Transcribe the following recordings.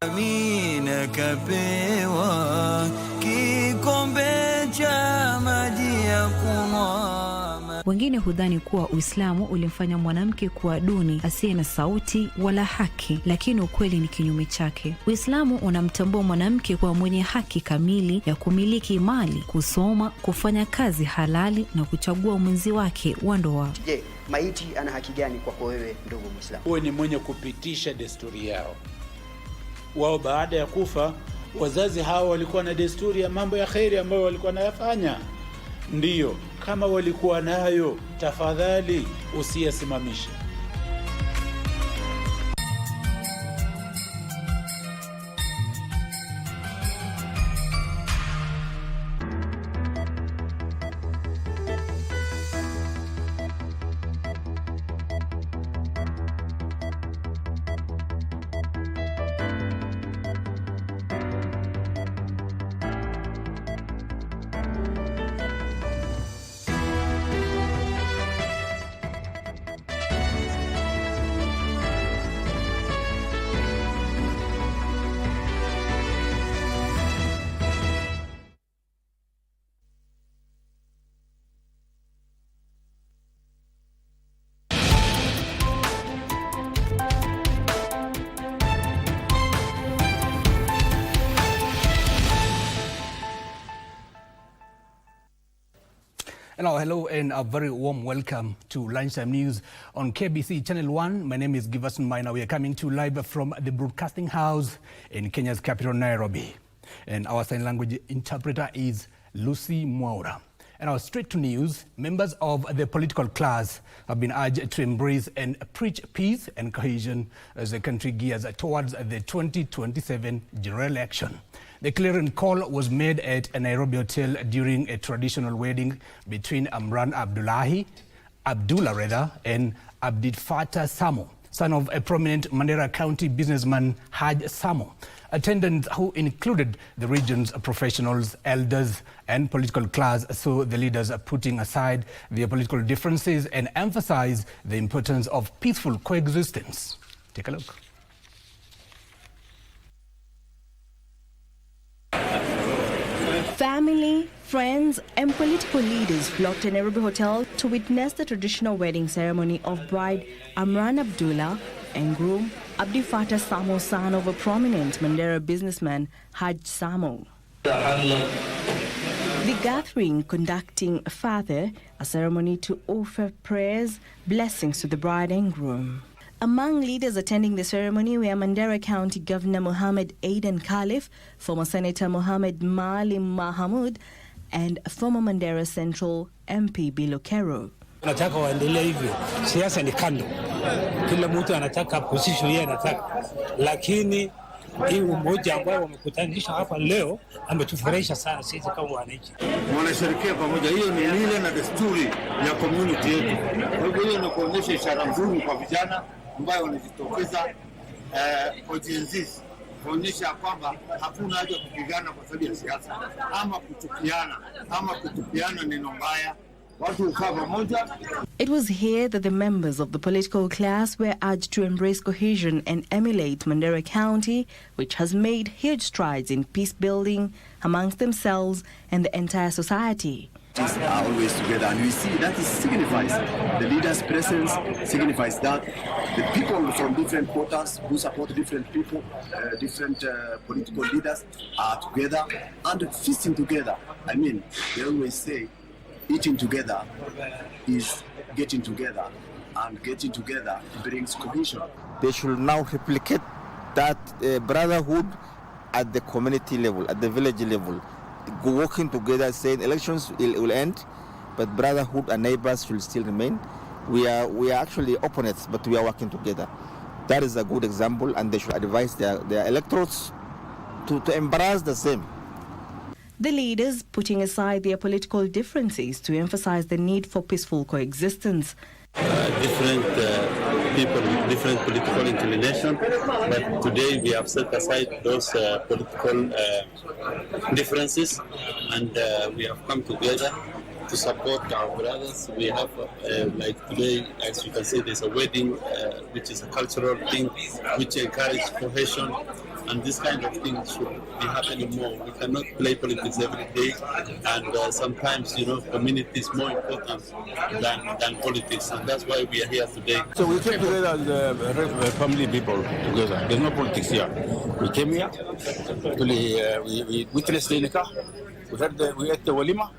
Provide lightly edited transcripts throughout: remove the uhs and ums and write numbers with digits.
Amina kapewa kikombe cha maji ya kunywa. Wengine hudhani kuwa Uislamu ulimfanya mwanamke kuwa duni, asiye na sauti wala haki, lakini ukweli ni kinyume chake. Uislamu unamtambua mwanamke kuwa mwenye haki kamili ya kumiliki mali, kusoma, kufanya kazi halali na kuchagua mwenzi wake wa ndoa. Je, maiti ana haki gani kwako wewe ndugu Muislamu? Wewe ni mwenye kupitisha desturi yao. Wao baada ya kufa, wazazi hao walikuwa na desturi ya mambo ya kheri ambayo walikuwa nayafanya. Ndiyo, kama walikuwa nayo, tafadhali usiyasimamishe. Hello and a very warm welcome to Lunchtime News on KBC Channel 1. My name is Giverson Maina. We are coming to you live from the broadcasting house in Kenya's capital, Nairobi. And our sign language interpreter is Lucy Mwaura. And now straight to news. Members of the political class have been urged to embrace and preach peace and cohesion as the country gears towards the 2027 general election. The clearing call was made at a Nairobi hotel during a traditional wedding between Amran Abdullah and Abdit Fatah Samo, son of a prominent Mandera County businessman Haj Samo. Attendants who included the region's professionals, elders and political class saw the leaders putting aside their political differences and emphasize the importance of peaceful coexistence. Take a look. Family, friends and political leaders flocked to Nairobi Hotel to witness the traditional wedding ceremony of bride Amran Abdullah and groom Abdi Fatah Samo, son of a prominent Mandera businessman Haj Samo. The gathering conducting further a ceremony to offer prayers, blessings to the bride and groom. Among leaders attending the ceremony were Mandera County Governor Mohammed Aidan Khalif, former Senator Mohammed Maalim Mahamud, and former Mandera Central MP Bilokero. Nataka waendelee hivyo. Siasa ni kando. Kila mtu anataka position yeye anataka. Lakini hii umoja ambao wamekutanisha hapa leo ametufurahisha sana sisi kama wananchi. Wanashirikia pamoja, hiyo ni mila na desturi ya community yetu. Kwa hivyo hiyo ni kuonyesha ishara nzuri kwa vijana ambao wanajitokeza kwa jinsi kuonyesha kwamba hakuna haja kupigana kwa sababu ya siasa ama kutupiana neno mbaya. It was here that the members of the political class were urged to embrace cohesion and emulate Mandera County, which has made huge strides in peace building amongst themselves and the entire society. Are always together, and we see that it signifies the leader's presence, signifies that the people from different quarters who support different people, different political leaders are together and feasting together. I mean, they always say eating together is getting together, and getting together brings cohesion. They should now replicate that brotherhood at the community level, at the village level. Working together, saying elections will end, but brotherhood and neighbors should still remain. We are actually opponents, but we are working together. That is a good example, and they should advise their electorates to embrace the same. The leaders putting aside their political differences to emphasize the need for peaceful coexistence. Different people with different political inclination, but today we have set aside those political differences, and we have come together to support our brothers. We have, like today, as you can see, there's a wedding, which is a cultural thing, which encourages cohesion, and this kind of things should be happening more. We cannot play politics every day, and sometimes, community is more important than politics, and that's why we are here today. So we came together as family people together. There's no politics here. We came here, we witnessed the nikah, we ate the walima,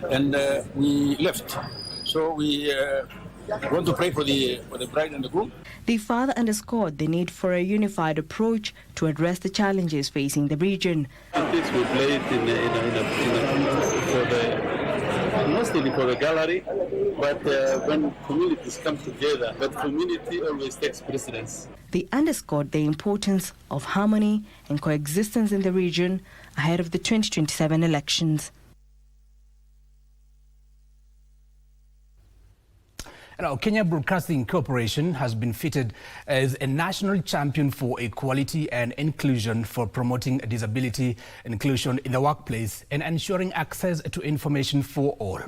and we left. So we want to pray for the bride and the groom. The father underscored the need for a unified approach to address the challenges facing the region. This we play it mostly for the gallery, but when communities come together, but community always takes precedence. They underscored the importance of harmony and coexistence in the region ahead of the 2027 elections. Now, Kenya Broadcasting Corporation has been fitted as a national champion for equality and inclusion for promoting disability inclusion in the workplace and ensuring access to information for all.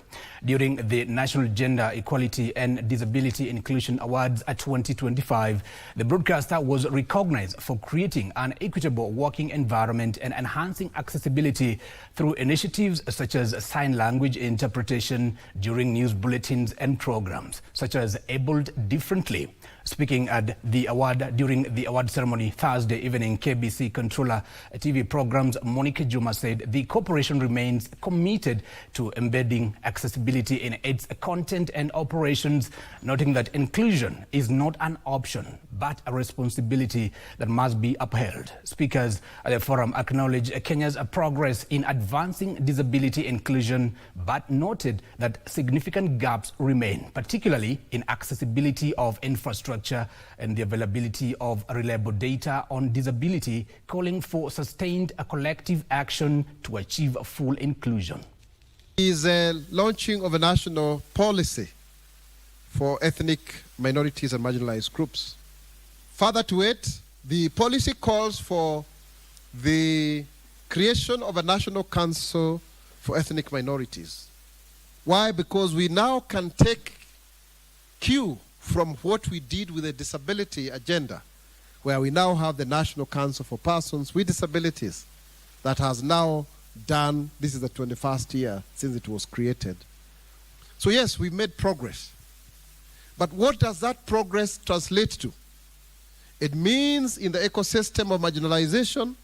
During the National Gender Equality and Disability Inclusion Awards at 2025, the broadcaster was recognized for creating an equitable working environment and enhancing accessibility through initiatives such as sign language interpretation during news bulletins and programs, such as Abled Differently. Speaking at the award during the award ceremony Thursday evening, KBC controller TV programs Monica Juma said the corporation remains committed to embedding accessibility in its content and operations, noting that inclusion is not an option but a responsibility that must be upheld. Speakers at the forum acknowledged Kenya's progress in advancing disability inclusion but noted that significant gaps remain, particularly in accessibility of infrastructure and the availability of reliable data on disability, calling for sustained collective action to achieve full inclusion. Is a launching of a national policy for ethnic minorities and marginalized groups. Further to it, the policy calls for the creation of a national council for ethnic minorities. Why? Because we now can take cue from what we did with the disability agenda, where we now have the National Council for Persons with Disabilities that has now done, this is the 21st year since it was created. So yes, we made progress. But what does that progress translate to? It means in the ecosystem of marginalization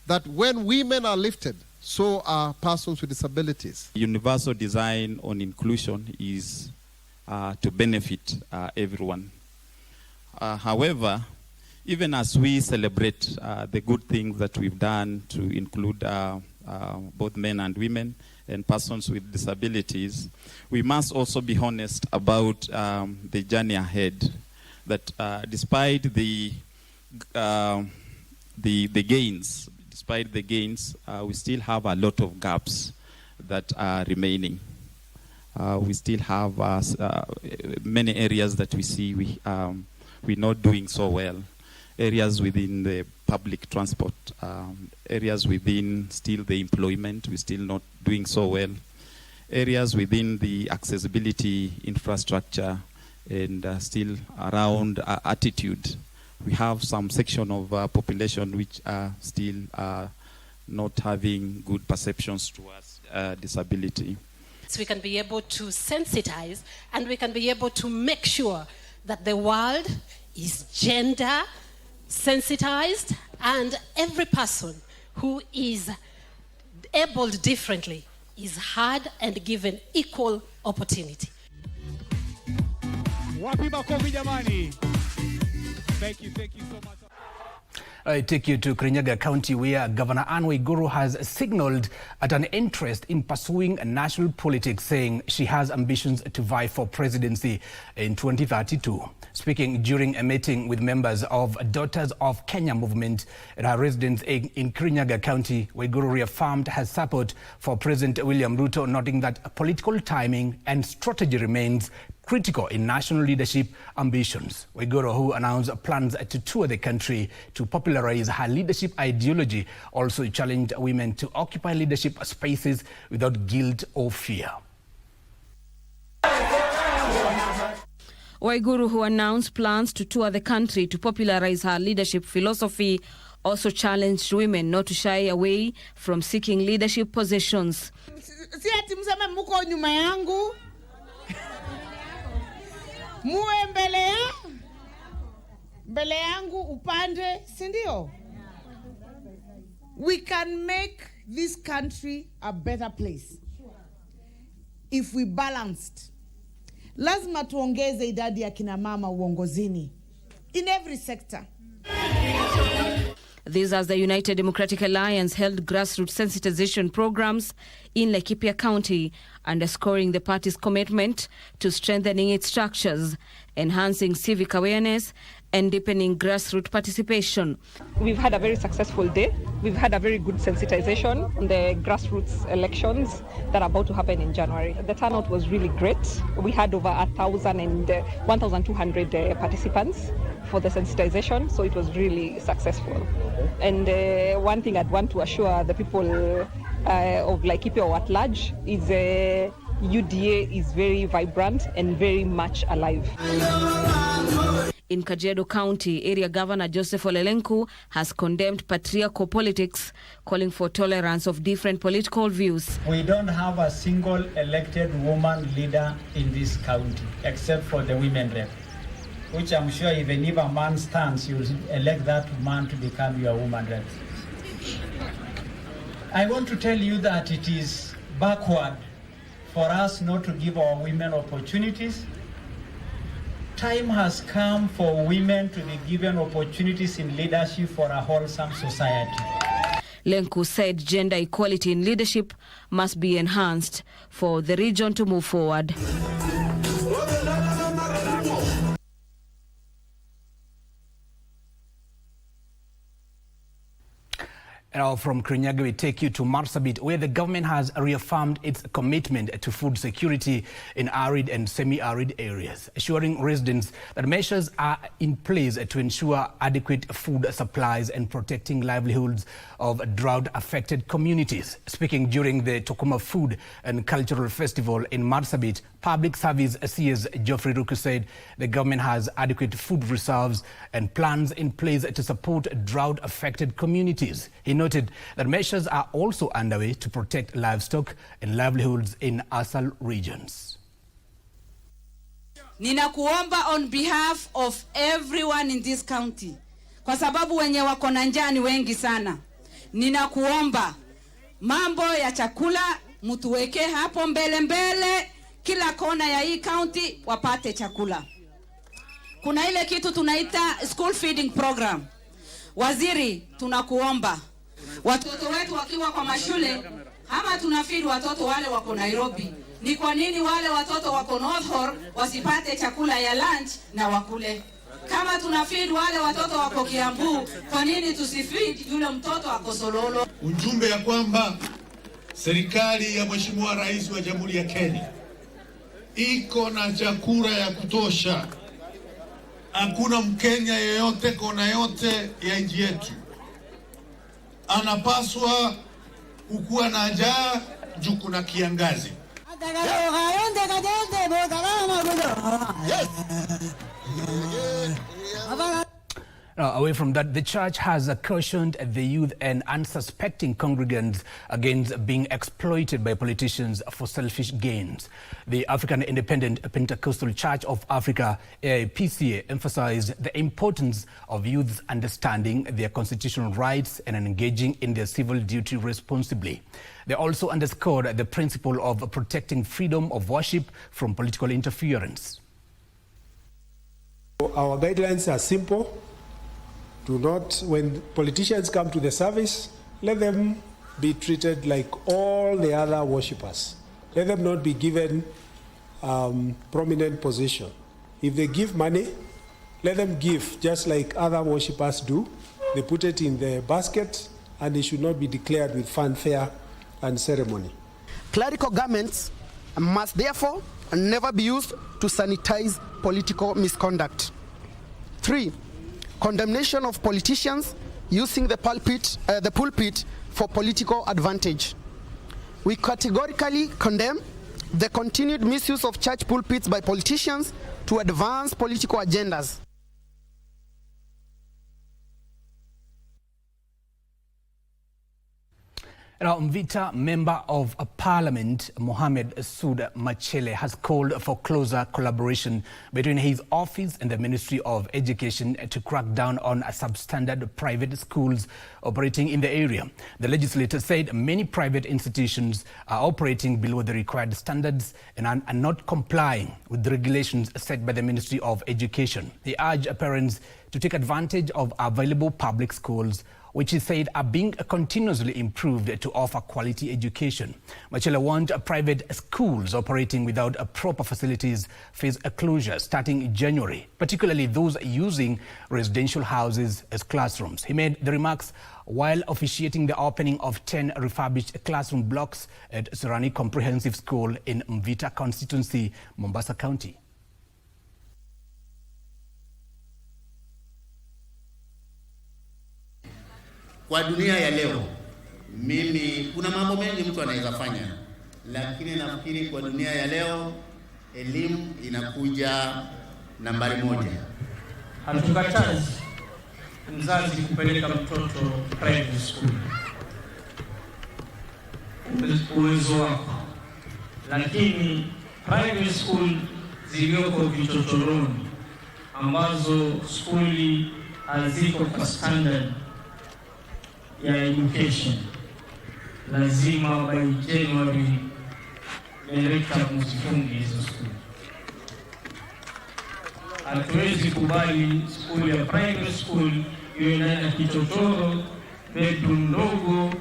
that when women are lifted, so are persons with disabilities. Universal design on inclusion is to benefit everyone. However, even as we celebrate the good things that we've done to include both men and women and persons with disabilities, we must also be honest about the journey ahead. That despite the gains, we still have a lot of gaps that are remaining. We still have many areas that we see we're not doing so well. Areas within the public transport, areas within still the employment, we're still not doing so well. Areas within the accessibility infrastructure and still around attitude. We have some section of population which are still not having good perceptions towards disability. So we can be able to sensitize and we can be able to make sure that the world is gender sensitized and every person who is abled differently is heard and given equal opportunity. Thank you so much. I take you to Kirinyaga County, where Governor Anne Waiguru has signaled at an interest in pursuing national politics, saying she has ambitions to vie for presidency in 2032. Speaking during a meeting with members of Daughters of Kenya movement at her residence in Kirinyaga County, Waiguru reaffirmed her support for President William Ruto, noting that political timing and strategy remains critical in national leadership ambitions. Waiguru, who announced plans to tour the country to popularize her leadership ideology, also challenged women to occupy leadership spaces without guilt or fear. Waiguru, who announced plans to tour the country to popularize her leadership philosophy, also challenged women not to shy away from seeking leadership positions. Si ati mseme mko nyuma yangu. Muwe mbele yangu upande, si ndio? We can make this country a better place if we balanced. Lazima tuongeze idadi ya kina mama uongozini in every sector. This as the United Democratic Alliance held grassroots sensitization programs in Laikipia County, underscoring the party's commitment to strengthening its structures, enhancing civic awareness, and deepening grassroots participation. We've had a very successful day. We've had a very good sensitization on the grassroots elections that are about to happen in January. The turnout was really great. We had over 1,200 participants for the sensitization, so it was really successful. And one thing I'd want to assure the people of Laikipia or at large is UDA is very vibrant and very much alive. In Kajiado County, Area Governor Joseph Olelenku has condemned patriarchal politics, calling for tolerance of different political views. We don't have a single elected woman leader in this county, except for the women rep, which I'm sure even if a man stands, you elect that man to become your woman rep. I want to tell you that it is backward for us not to give our women opportunities. Time has come for women to be given opportunities in leadership for a wholesome society. Lenku said gender equality in leadership must be enhanced for the region to move forward. Now from Kirinyaga, we take you to Marsabit, where the government has reaffirmed its commitment to food security in arid and semi-arid areas, assuring residents that measures are in place to ensure adequate food supplies and protecting livelihoods of drought-affected communities. Speaking during the Tokuma Food and Cultural Festival in Marsabit, Public Service CS Geoffrey Ruku said the government has adequate food reserves and plans in place to support drought-affected communities. He noted that measures are also underway to protect livestock and livelihoods in ASAL regions. Ninakuomba on behalf of everyone in this county, kwa sababu wenye wako na njaa ni wengi sana. Ninakuomba mambo ya chakula mtuweke hapo mbele, kila kona ya hii county wapate chakula. Kuna ile kitu tunaita school feeding program. Waziri, tunakuomba watoto wetu wakiwa kwa mashule, ama tunafeed watoto wale wako Nairobi, ni kwa nini wale watoto wako North Horr wasipate chakula ya lunch na wakule? Kama tunafeed wale watoto wako Kiambu, kwa nini tusifeed yule mtoto wako Sololo? Ujumbe ya kwamba serikali ya Mheshimiwa Rais wa Jamhuri ya Kenya iko na chakula ya kutosha. Hakuna Mkenya yeyote kona yote ya nchi yetu anapaswa kukuwa na njaa juu kuna kiangazi. Away from that, the church has cautioned the youth and unsuspecting congregants against being exploited by politicians for selfish gains. The African Independent Pentecostal Church of Africa, AIPCA, emphasized the importance of youths understanding their constitutional rights and engaging in their civil duty responsibly. They also underscored the principle of protecting freedom of worship from political interference. Our guidelines are simple. Do not, when politicians come to the service, let them be treated like all the other worshippers. Let them not be given prominent position. If they give money, let them give just like other worshippers do. They put it in the basket and it should not be declared with fanfare and ceremony. Clerical garments must therefore never be used to sanitize political misconduct. 3. Condemnation of politicians using the pulpit for political advantage. We categorically condemn the continued misuse of church pulpits by politicians to advance political agendas. Now, Mvita Member of Parliament Mohamed Sud Machele has called for closer collaboration between his office and the Ministry of Education to crack down on substandard private schools operating in the area. The legislator said many private institutions are operating below the required standards and are not complying with the regulations set by the Ministry of Education. He urged parents to take advantage of available public schools, which he said are being continuously improved to offer quality education. Machele warned private schools operating without proper facilities face a closure starting January, particularly those using residential houses as classrooms. He made the remarks while officiating the opening of 10 refurbished classroom blocks at Surani Comprehensive School in Mvita constituency, Mombasa County. Kwa dunia ya leo, kuna mambo mengi mtu anaweza fanya, lakini nafikiri kwa dunia ya leo elimu inakuja nambari moja. Hatukatazi mzazi kupeleka mtoto private school, uwezo wako, lakini private school zilioko vichochoroni ambazo skuli haziko kwa standard ya education, lazima by January director msifungi hizo skuli. Hatuwezi kubali skuli ya private school iwe ndani ya kichochoro, bedroom ndogo,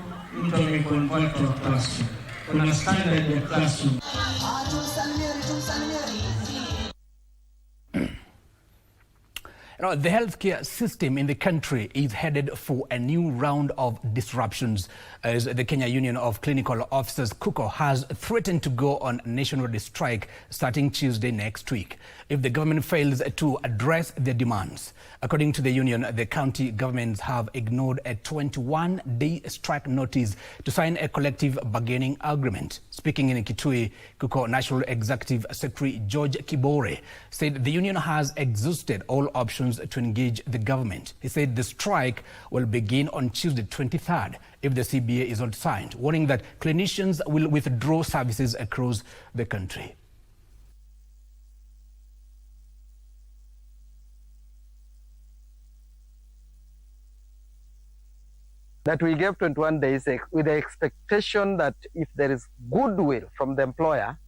mtu ameconvert wa classroom. Kuna standard ya classroom. Now, the healthcare system in the country is headed for a new round of disruptions as the Kenya Union of Clinical Officers, KUCO, has threatened to go on nationwide strike starting Tuesday next week if the government fails to address their demands. According to the union, the county governments have ignored a 21-day strike notice to sign a collective bargaining agreement. Speaking in Kitui, KUCO National Executive Secretary George Kibore said the union has exhausted all options to engage the government. He said the strike will begin on Tuesday 23rd if the CBA is not signed, warning that clinicians will withdraw services across the country. That we gave 21 days with the expectation that if there is goodwill from the employer,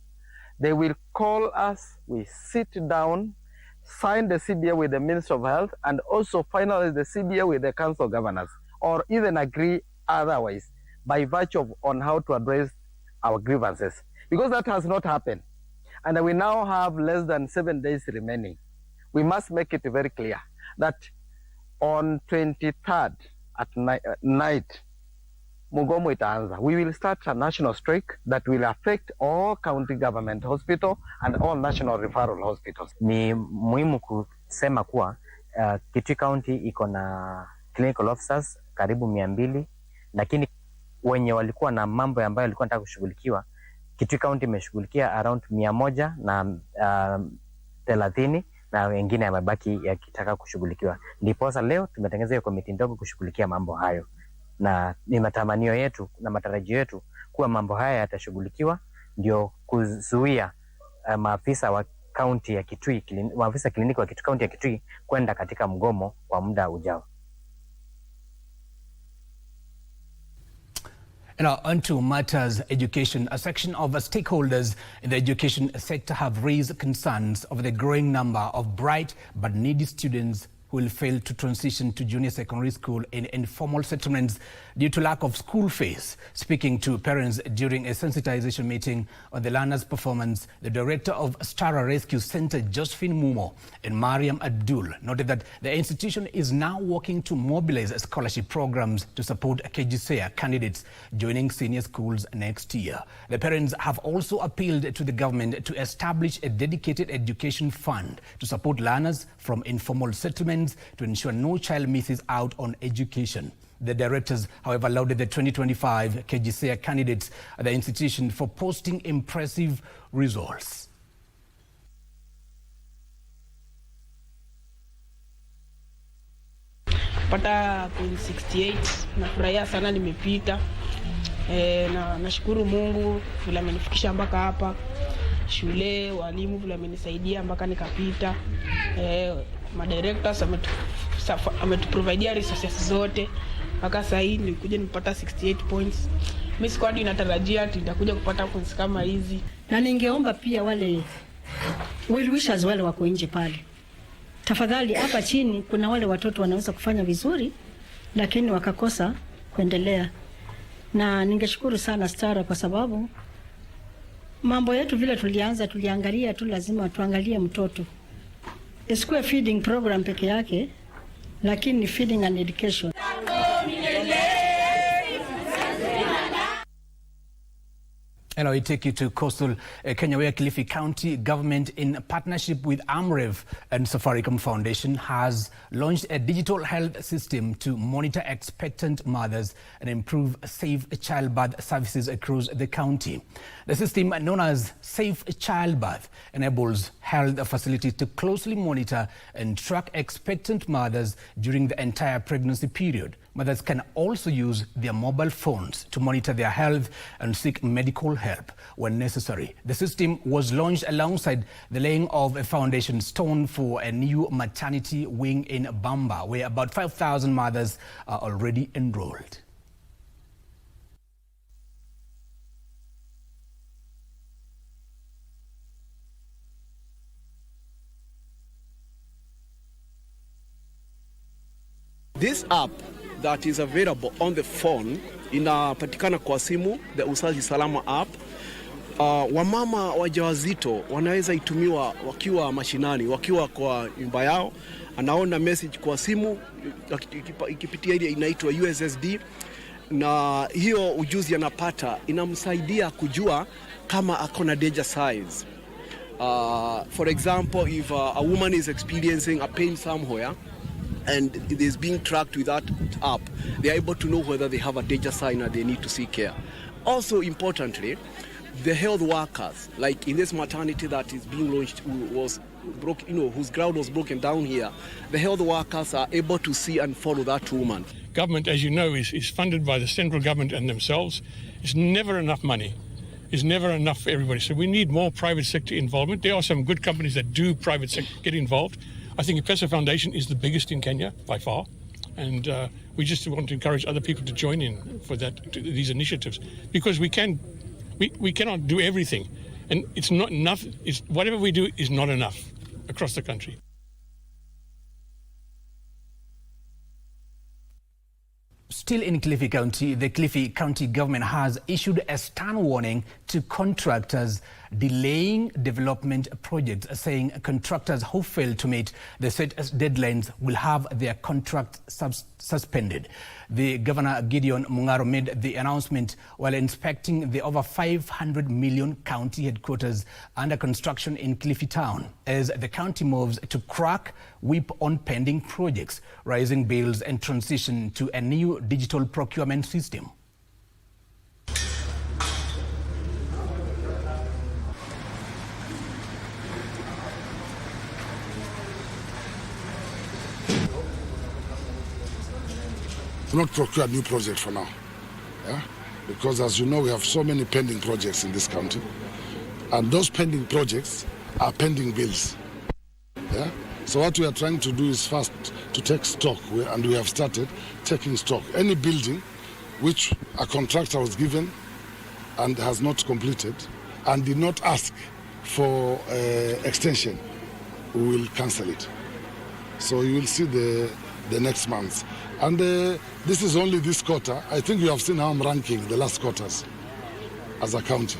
they will call us, we sit down, sign the CBA with the Minister of Health, and also finalize the CBA with the Council of Governors, or even agree otherwise by virtue of on how to address our grievances. Because that has not happened, and we now have less than 7 days remaining. We must make it very clear that on 23rd at night, Mugomo itaanza. We will start a national strike that will affect all county government hospital and all national referral hospitals. Ni muhimu kusema kuwa Kitui County iko na clinical officers karibu 200, lakini wenye walikuwa na mambo ambayo walikuwa nataka kushughulikiwa, Kitui County imeshughulikia around 130 na wengine yamebaki yakitaka kushughulikiwa. Ndiposa leo tumetengeneza hiyo komiti ndogo kushughulikia mambo hayo, na ni matamanio yetu na matarajio yetu kuwa mambo haya yatashughulikiwa ndio kuzuia maafisa wa kaunti ya Kitui, maafisa kliniki wa Kitui County ya Kitui kwenda katika mgomo kwa muda ujao. Now, onto matters education. A section of stakeholders in the education sector have raised concerns over the growing number of bright but needy students who will fail to transition to junior secondary school in informal settlements due to lack of school fees. Speaking to parents during a sensitization meeting on the learners' performance, the director of Stara Rescue Center, Josephine Mumo, and Mariam Abdul noted that the institution is now working to mobilize scholarship programs to support KGCEA candidates joining senior schools next year. The parents have also appealed to the government to establish a dedicated education fund to support learners from informal settlements to ensure no child misses out on education. The directors, however, lauded the 2025 KGCEA candidates at the institution for posting impressive results. Pata 68, nafurahia sana nimepita. Na nashukuru Mungu vile amenifikisha mpaka hapa. Shule, walimu vile amenisaidia mpaka nikapita. Madirectors ametuprovidea resources zote. Mpaka sasa hivi nilikuja nipata 68 points. Mimi squad inatarajia nitakuja kupata points kama hizi. Na ningeomba pia wale well wishers wale wako nje pale, tafadhali, hapa chini kuna wale watoto wanaweza kufanya vizuri lakini wakakosa kuendelea. Na ningeshukuru sana Stara kwa sababu mambo yetu vile tuliangalia tu, lazima tuangalie mtoto. Isikuwe feeding program peke yake, lakini ni feeding and education. And I take you to coastal Kenya, where Kilifi County government, in partnership with Amref and Safaricom Foundation, has launched a digital health system to monitor expectant mothers and improve safe childbirth services across the county. The system, known as Safe Childbirth, enables health facilities to closely monitor and track expectant mothers during the entire pregnancy period. Mothers can also use their mobile phones to monitor their health and seek medical help when necessary. The system was launched alongside the laying of a foundation stone for a new maternity wing in Bamba, where about 5,000 mothers are already enrolled. This app that is available on the phone inapatikana kwa simu, the Uzazi Salama app. Wamama wajawazito wanaweza itumiwa wakiwa mashinani, wakiwa kwa nyumba yao, anaona message kwa simu ikipitia ile inaitwa USSD, na hiyo ujuzi anapata inamsaidia kujua kama akona danger signs. For example, if a woman is experiencing a pain somewhere and it is being tracked with that app, they are able to know whether they have a danger sign or they need to seek care. Also importantly, the health workers, like in this maternity that is being launched, whose ground was broken down here, the health workers are able to see and follow that woman. Government, as you know, is funded by the central government and themselves. It's never enough money. It's never enough for everybody. So we need more private sector involvement. There are some good companies that do private sector get involved. I think the Festive Foundation is the biggest in Kenya by far, and we just want to encourage other people to join in for these initiatives, because we cannot do everything, and it's not enough. Whatever we do is not enough across the country. Still in Kilifi County, the Kilifi County government has issued a stern warning to contractors delaying development projects, saying contractors who fail to meet the set deadlines will have their contract suspended. The Governor Gideon Mungaro made the announcement while inspecting the over 500 million county headquarters under construction in Kilifi town, as the county moves to crack whip on pending projects, rising bills and transition to a new digital procurement system. Not procure new projects for now, because as you know, we have so many pending projects in this county, and those pending projects are pending bills. So what we are trying to do is first to take stock, and we have started taking stock. Any building which a contractor was given and has not completed and did not ask for extension, we will cancel it. So you will see the next month. And this is only this quarter. I think you have seen how I'm ranking the last quarters as a county.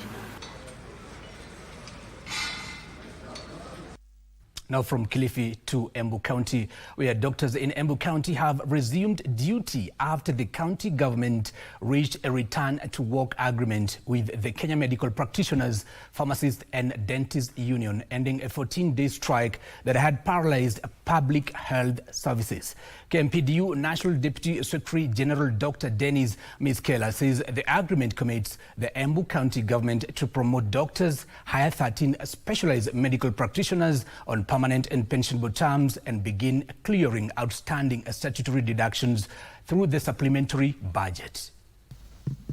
Now from Kilifi to Embu County, where doctors in Embu County have resumed duty after the county government reached a return to work agreement with the Kenya Medical Practitioners, Pharmacists and Dentists Union, ending a 14-day strike that had paralyzed public health services. KMPDU National Deputy Secretary General Dr. Dennis Miskela says the agreement commits the Embu County government to promote doctors, hire 13 specialized medical practitioners on permanent and pensionable terms, and begin clearing outstanding statutory deductions through the supplementary budget.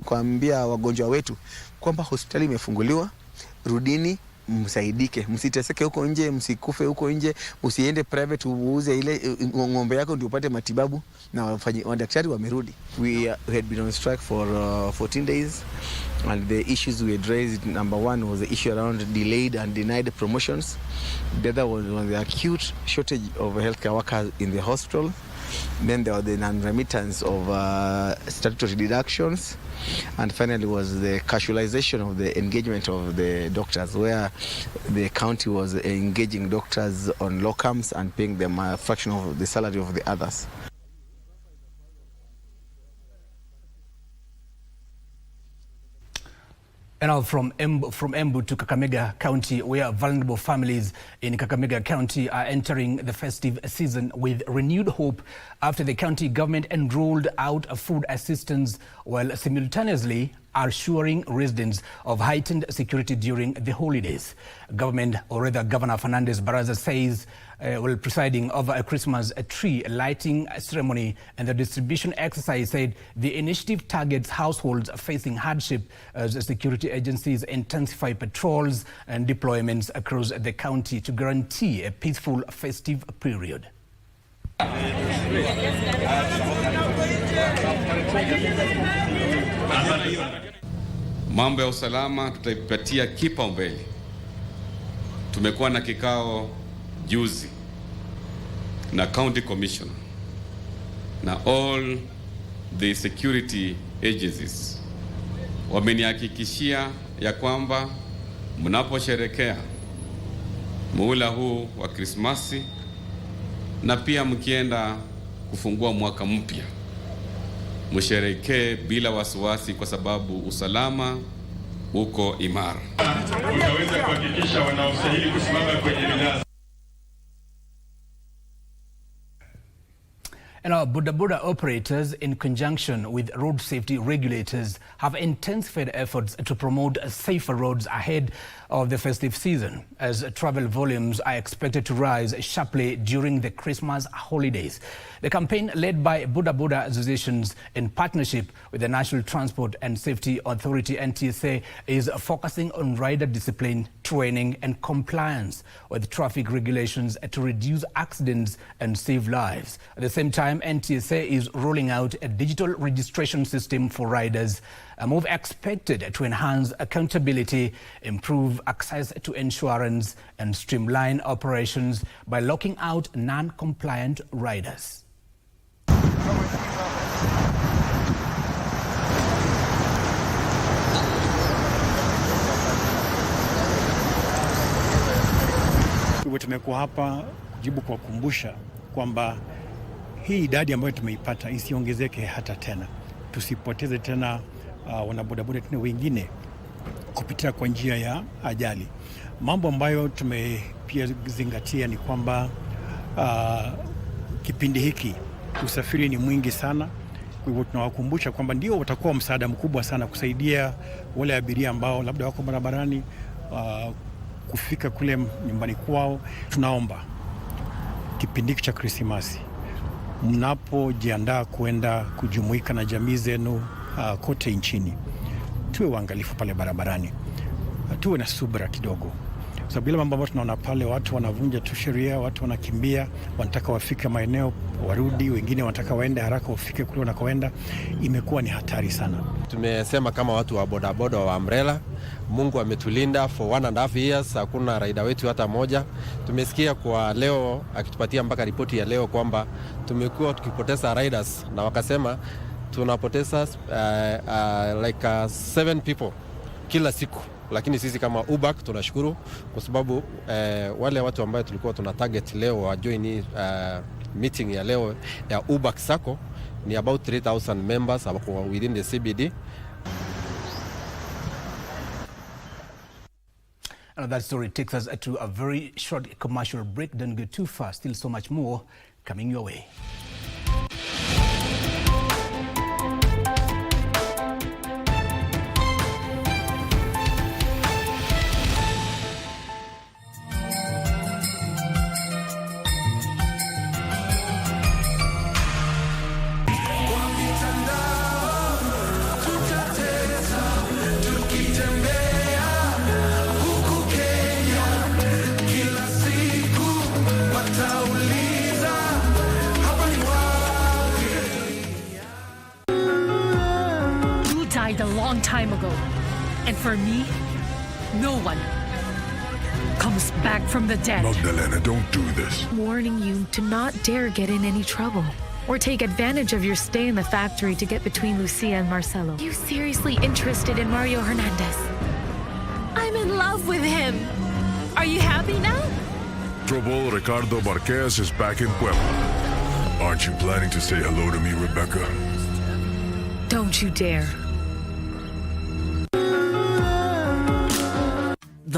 kuambia wagonjwa wetu kwamba hospitali imefunguliwa, rudini msaidike, msiteseke huko nje, msikufe huko nje, usiende private uuze ile ng'ombe yako ndio upate matibabu, na wadaktari wamerudi. We had been on strike for 14 days, and the issues we had raised, number one was the issue around delayed and denied promotions. The other was on the acute shortage of healthcare workers in the hospital. Then there was the non-remittance of statutory deductions, and finally was the casualization of the engagement of the doctors, where the county was engaging doctors on locums and paying them a fraction of the salary of the others. And now from Embu to Kakamega County, where vulnerable families in Kakamega County are entering the festive season with renewed hope after the county government enrolled out food assistance while simultaneously assuring residents of heightened security during the holidays. Governor Fernandez Baraza says while presiding over a Christmas tree lighting ceremony and the distribution exercise, said the initiative targets households facing hardship as security agencies intensify patrols and deployments across the county to guarantee a peaceful festive period. Mambo ya usalama tutaipatia kipaumbele. Tumekuwa na kikao juzi na county commissioner na all the security agencies. Wamenihakikishia ya kwamba mnaposherekea muhula huu wa Krismasi na pia mkienda kufungua mwaka mpya, msherekee bila wasiwasi kwa sababu usalama uko imara. Utaweza kuhakikisha wanaostahili kusimama kwenye minazi. And our boda operators, in conjunction with road safety regulators, have intensified efforts to promote safer roads ahead of the festive season, as travel volumes are expected to rise sharply during the Christmas holidays. The campaign, led by boda associations in partnership with the National Transport and Safety Authority (NTSA), is focusing on rider discipline, training and compliance with traffic regulations to reduce accidents and save lives. At the same time, NTSA is rolling out a digital registration system for riders, a move expected to enhance accountability, improve access to insurance and streamline operations by locking out non-compliant riders. Tumekuwa hapa kujibu kwa kukumbusha kwamba hii idadi ambayo tumeipata isiongezeke hata tena. Tusipoteze tena wanabodaboda tena wengine kupitia kwa njia ya ajali. Mambo ambayo tumepia zingatia ni kwamba kipindi hiki usafiri ni mwingi sana. Kwa hivyo tunawakumbusha kwamba ndio watakuwa msaada mkubwa sana kusaidia wale abiria ambao labda wako barabarani kufika kule nyumbani kwao. Tunaomba kipindi cha Krismasi mnapojiandaa kwenda kujumuika na jamii zenu kote nchini, tuwe waangalifu pale barabarani, tuwe na subira kidogo, sababu ile mambo ambayo tunaona pale, watu wanavunja tu sheria, watu wanakimbia, wanataka wafike maeneo warudi, wengine wanataka waende haraka wafike kule wanakoenda, imekuwa ni hatari sana. Tumesema kama watu wa bodaboda wa umbrella, Mungu ametulinda for 1.5 years, hakuna rider wetu hata moja. Tumesikia kwa leo akitupatia mpaka ripoti ya leo kwamba tumekuwa tukipoteza riders, na wakasema tunapoteza like 7 people kila siku. Lakini sisi kama UBAC tunashukuru kwa sababu wale watu ambao tulikuwa tuna target leo wa join meeting ya leo ya UBAC Sacco ni about 3,000 members within the CBD. And that story takes us to a very short commercial break. Don't go too far. Still so much more coming your way. Tutate long time ago. And for me, no one comes back from the dead. Magdalena, don't do this. Warning you to not dare get in any trouble or take advantage of your stay in the factory to get between Lucia and Marcelo. You seriously interested in Mario Hernandez? I'm in love with him. Are you happy now? Trouble Ricardo Marquez is back in Puebla. Aren't you planning to say hello to me, Rebecca? Don't you dare.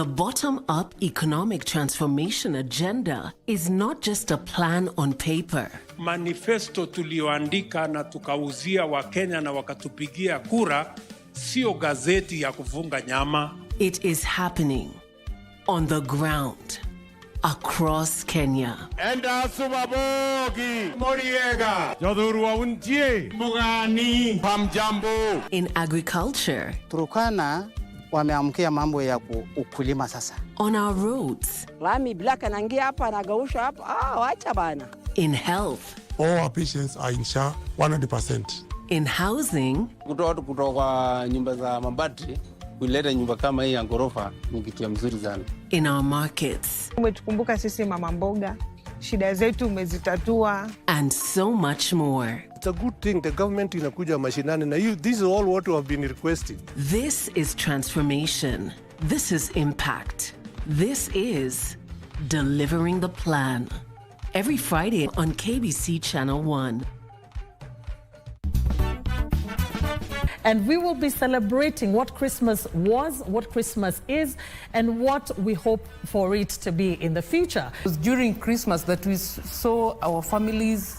The bottom-up economic transformation agenda is not just a plan on paper. Manifesto tulioandika na tukauzia Wakenya na wakatupigia kura, sio gazeti ya kufunga nyama. It is happening on the ground across Kenya. Enda subabogi Moriega Jodhurwa untie Mugani Pamjambo. In agriculture, Turkana wameamkia mambo ya ukulima sasa. On our roads, lami black anaingia hapa anagausha hapa, wacha bana. In health, all our patients are in SHA 100%. In housing, kutoka nyumba za mabati kuleta nyumba kama hii ya ghorofa ni kitu mzuri sana. In our markets, umetukumbuka sisi mama mboga, shida zetu umezitatua, and so much more. It's a good thing the government inakuja mashinani na this is all what we have been requesting. This is transformation. This is impact. This is delivering the plan. Every Friday on KBC Channel 1. And we will be celebrating what Christmas was, what Christmas is, and what we hope for it to be in the future. It was during Christmas that we saw our families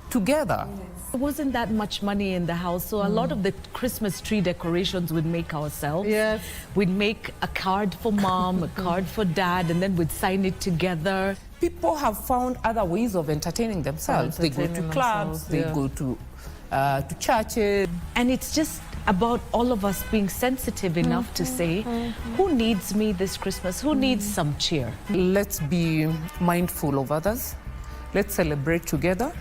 together. There wasn't that much money in the house, so a lot of the Christmas tree decorations we'd make ourselves. Yes. We'd make a card for mom, a card for dad, and then we'd sign it together. People have found other ways of entertaining themselves. They go to clubs, they go to churches. And it's just about all of us being sensitive enough to say, who needs me this Christmas? Who needs some cheer? Let's be mindful of others. Let's celebrate together.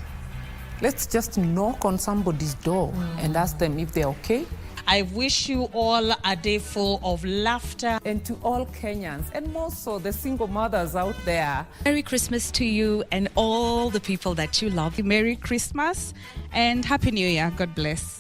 Let's just knock on somebody's door and ask them if they're okay. I wish you all a day full of laughter. And to all Kenyans, and more so the single mothers out there. Merry Christmas to you and all the people that you love. Merry Christmas and Happy New Year. God bless.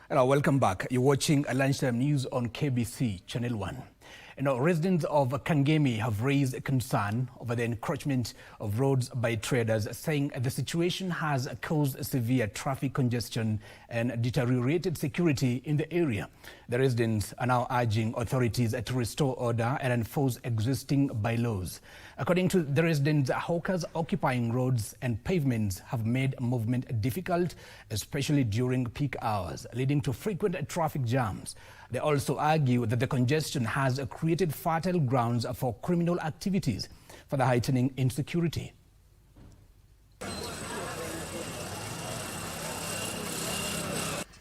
Hello, welcome back. You're watching Lunchtime News on KBC Channel 1. Residents of Kangemi have raised concern over the encroachment of roads by traders, saying the situation has caused severe traffic congestion and deteriorated security in the area. The residents are now urging authorities to restore order and enforce existing bylaws. According to the residents, hawkers occupying roads and pavements have made movement difficult, especially during peak hours, leading to frequent traffic jams. They also argue that the congestion has created fertile grounds for criminal activities, further heightening insecurity.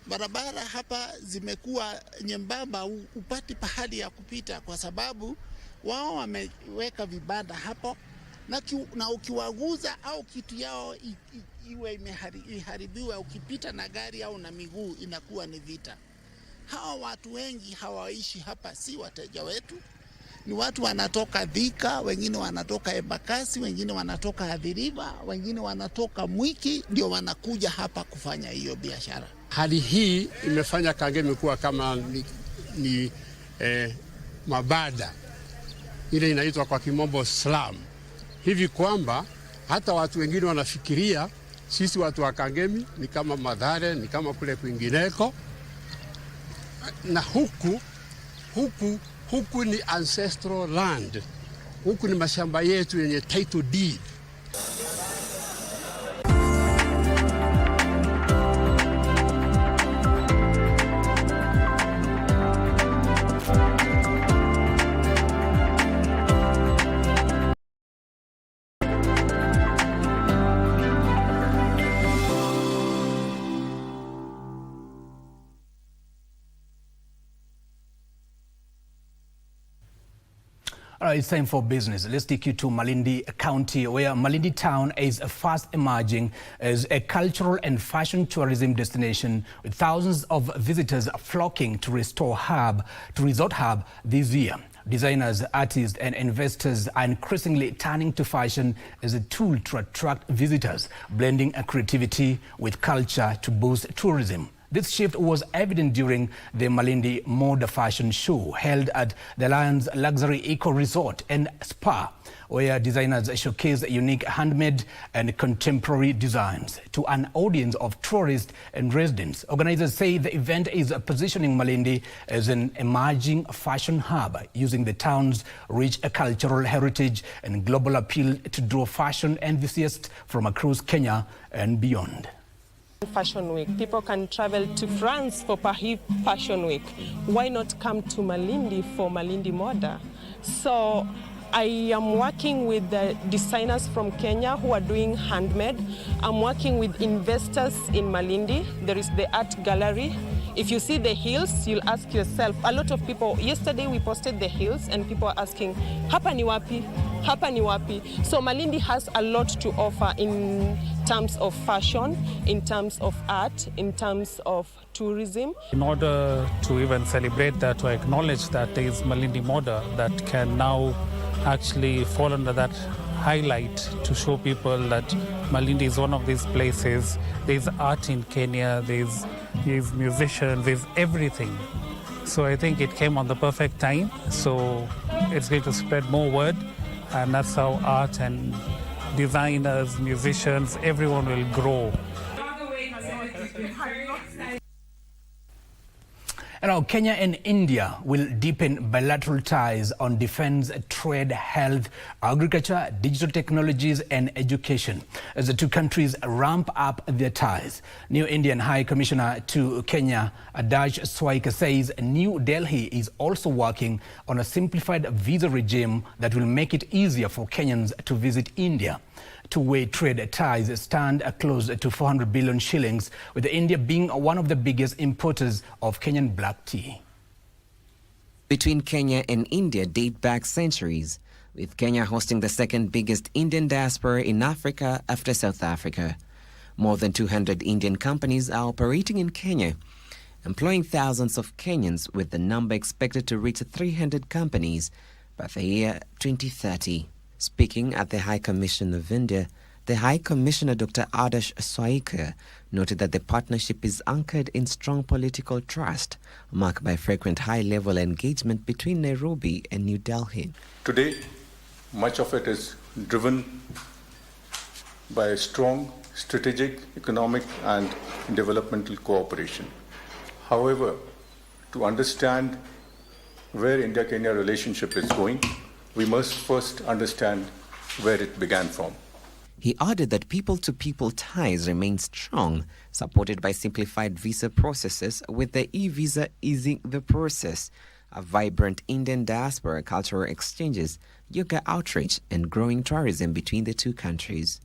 Barabara hapa zimekuwa nyembamba, upati pahali ya kupita kwa sababu wao wameweka vibanda hapo na ukiwaguza au kitu yao iwe imeharibiwa, ukipita na gari au na miguu inakuwa ni vita. Hawa watu wengi hawaishi hapa, si wateja wetu. Ni watu wanatoka Thika, wengine wanatoka Embakasi, wengine wanatoka Athi River, wengine wanatoka Mwiki, ndio wanakuja hapa kufanya hiyo biashara. Hali hii imefanya Kangemi kuwa kama ni mabada, ile inaitwa kwa kimombo slum, hivi kwamba hata watu wengine wanafikiria sisi watu wa Kangemi ni kama Mathare, ni kama kule kwingineko, na huku ni ancestral land, huku ni mashamba yetu yenye title deed. All right, it's time for business. Let's take you to Malindi County, where Malindi town is fast emerging as a cultural and fashion tourism destination, with thousands of visitors flocking to Resort Hub this year. Designers, artists and investors are increasingly turning to fashion as a tool to attract visitors, blending creativity with culture to boost tourism. This shift was evident during the Malindi Mode Fashion Show held at the Lions Luxury Eco Resort and Spa, where designers showcased unique handmade and contemporary designs to an audience of tourists and residents. Organizers say the event is positioning Malindi as an emerging fashion hub, using the town's rich cultural heritage and global appeal to draw fashion enthusiasts from across Kenya and beyond. Fashion Week. People can travel to France for Paris Fashion Week. Why not come to Malindi for Malindi Moda? So I am working with the designers from Kenya who are doing handmade. I'm working with investors in Malindi. There is the art gallery. If you see the hills, you'll ask yourself, a lot of people, yesterday we posted the hills and people are asking, hapa ni wapi? Hapa ni wapi? So Malindi has a lot to offer in terms of fashion, in terms of art, in terms of tourism. In order to even celebrate that, or acknowledge that there is Malindi Moda that can now actually fall under that highlight to show people that Malindi is one of these places. There's art in Kenya, there's musicians, there's everything. So I think it came on the perfect time. So it's going to spread more word, and that's how art and designers, musicians, everyone will grow. Now, Kenya and India will deepen bilateral ties on defense, trade, health, agriculture, digital technologies and education as the two countries ramp up their ties. New Indian High Commissioner to Kenya, Adash Swaika, says New Delhi is also working on a simplified visa regime that will make it easier for Kenyans to visit India. Two-way trade ties stand close to 400 billion shillings, with India being one of the biggest importers of Kenyan black tea. Between Kenya and India date back centuries, with Kenya hosting the second biggest Indian diaspora in Africa after South Africa. More than 200 Indian companies are operating in Kenya, employing thousands of Kenyans, with the number expected to reach 300 companies by the year 2030. Speaking at the High Commission of India, the High Commissioner Dr. Adash Swaika noted that the partnership is anchored in strong political trust, marked by frequent high-level engagement between Nairobi and New Delhi. Today, much of it is driven by strong strategic, economic and developmental cooperation. However, to understand where India-Kenya relationship is going, we must first understand where it began from. He added that people-to-people ties remain strong, supported by simplified visa processes, with the e-visa easing the process, a vibrant Indian diaspora, cultural exchanges, yoga outreach, and growing tourism between the two countries.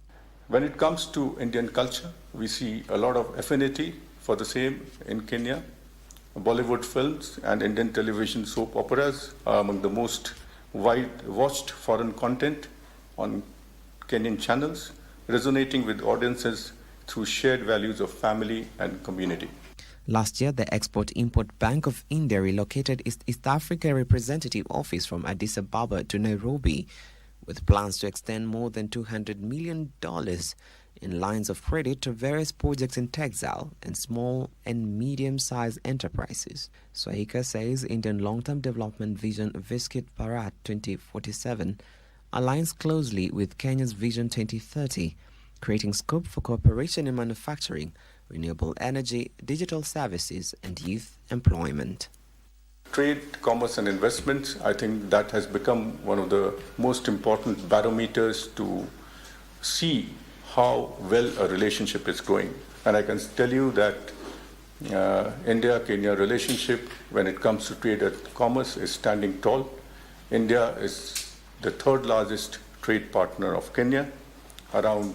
When it comes to Indian culture, we see a lot of affinity for the same in Kenya. Bollywood films and Indian television soap operas are among the most wide-watched foreign content on Kenyan channels, resonating with audiences through shared values of family and community. Last year, the Export-Import Bank of India relocated its East Africa representative office from Addis Ababa to Nairobi, with plans to extend more than $200 million in lines of credit to various projects in textile and small and medium-sized enterprises. Swaika says Indian long-term development vision Viksit Bharat 2047 aligns closely with Kenya's Vision 2030, creating scope for cooperation in manufacturing, renewable energy, digital services and youth employment. Trade, commerce and investments, I think that has become one of the most important barometers to see how well a relationship is going. And I can tell you that India-Kenya relationship, when it comes to trade and commerce, is standing tall. India is the third largest trade partner of Kenya, around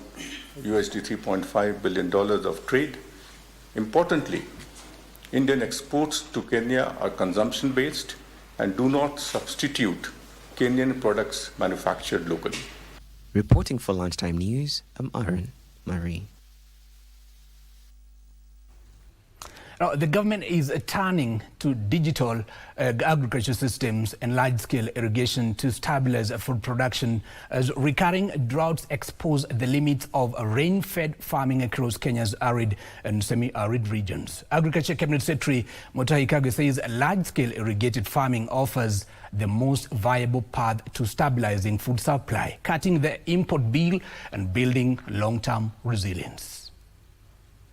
$3.5 billion of trade. Importantly, Indian exports to Kenya are consumption-based and do not substitute Kenyan products manufactured locally. Reporting for Lunchtime News, I'm Aaron Marie. Now, the government is turning to digital agriculture systems and large-scale irrigation to stabilize food production as recurring droughts expose the limits of rain-fed farming across Kenya's arid and semi-arid regions. Agriculture Cabinet Secretary Mutahi Kagwe says large-scale irrigated farming offers the most viable path to stabilizing food supply, cutting the import bill and building long-term resilience.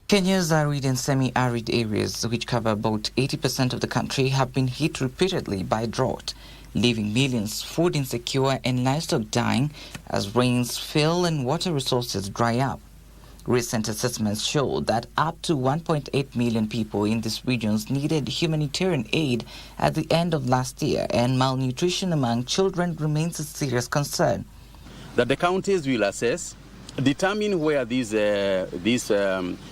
Kenya's arid and semi-arid areas, which cover about 80% of the country, have been hit repeatedly by drought, leaving millions food insecure and livestock dying as rains fail and water resources dry up. Recent assessments show that up to 1.8 million people in these regions needed humanitarian aid at the end of last year, and malnutrition among children remains a serious concern. That the counties will assess, determine where these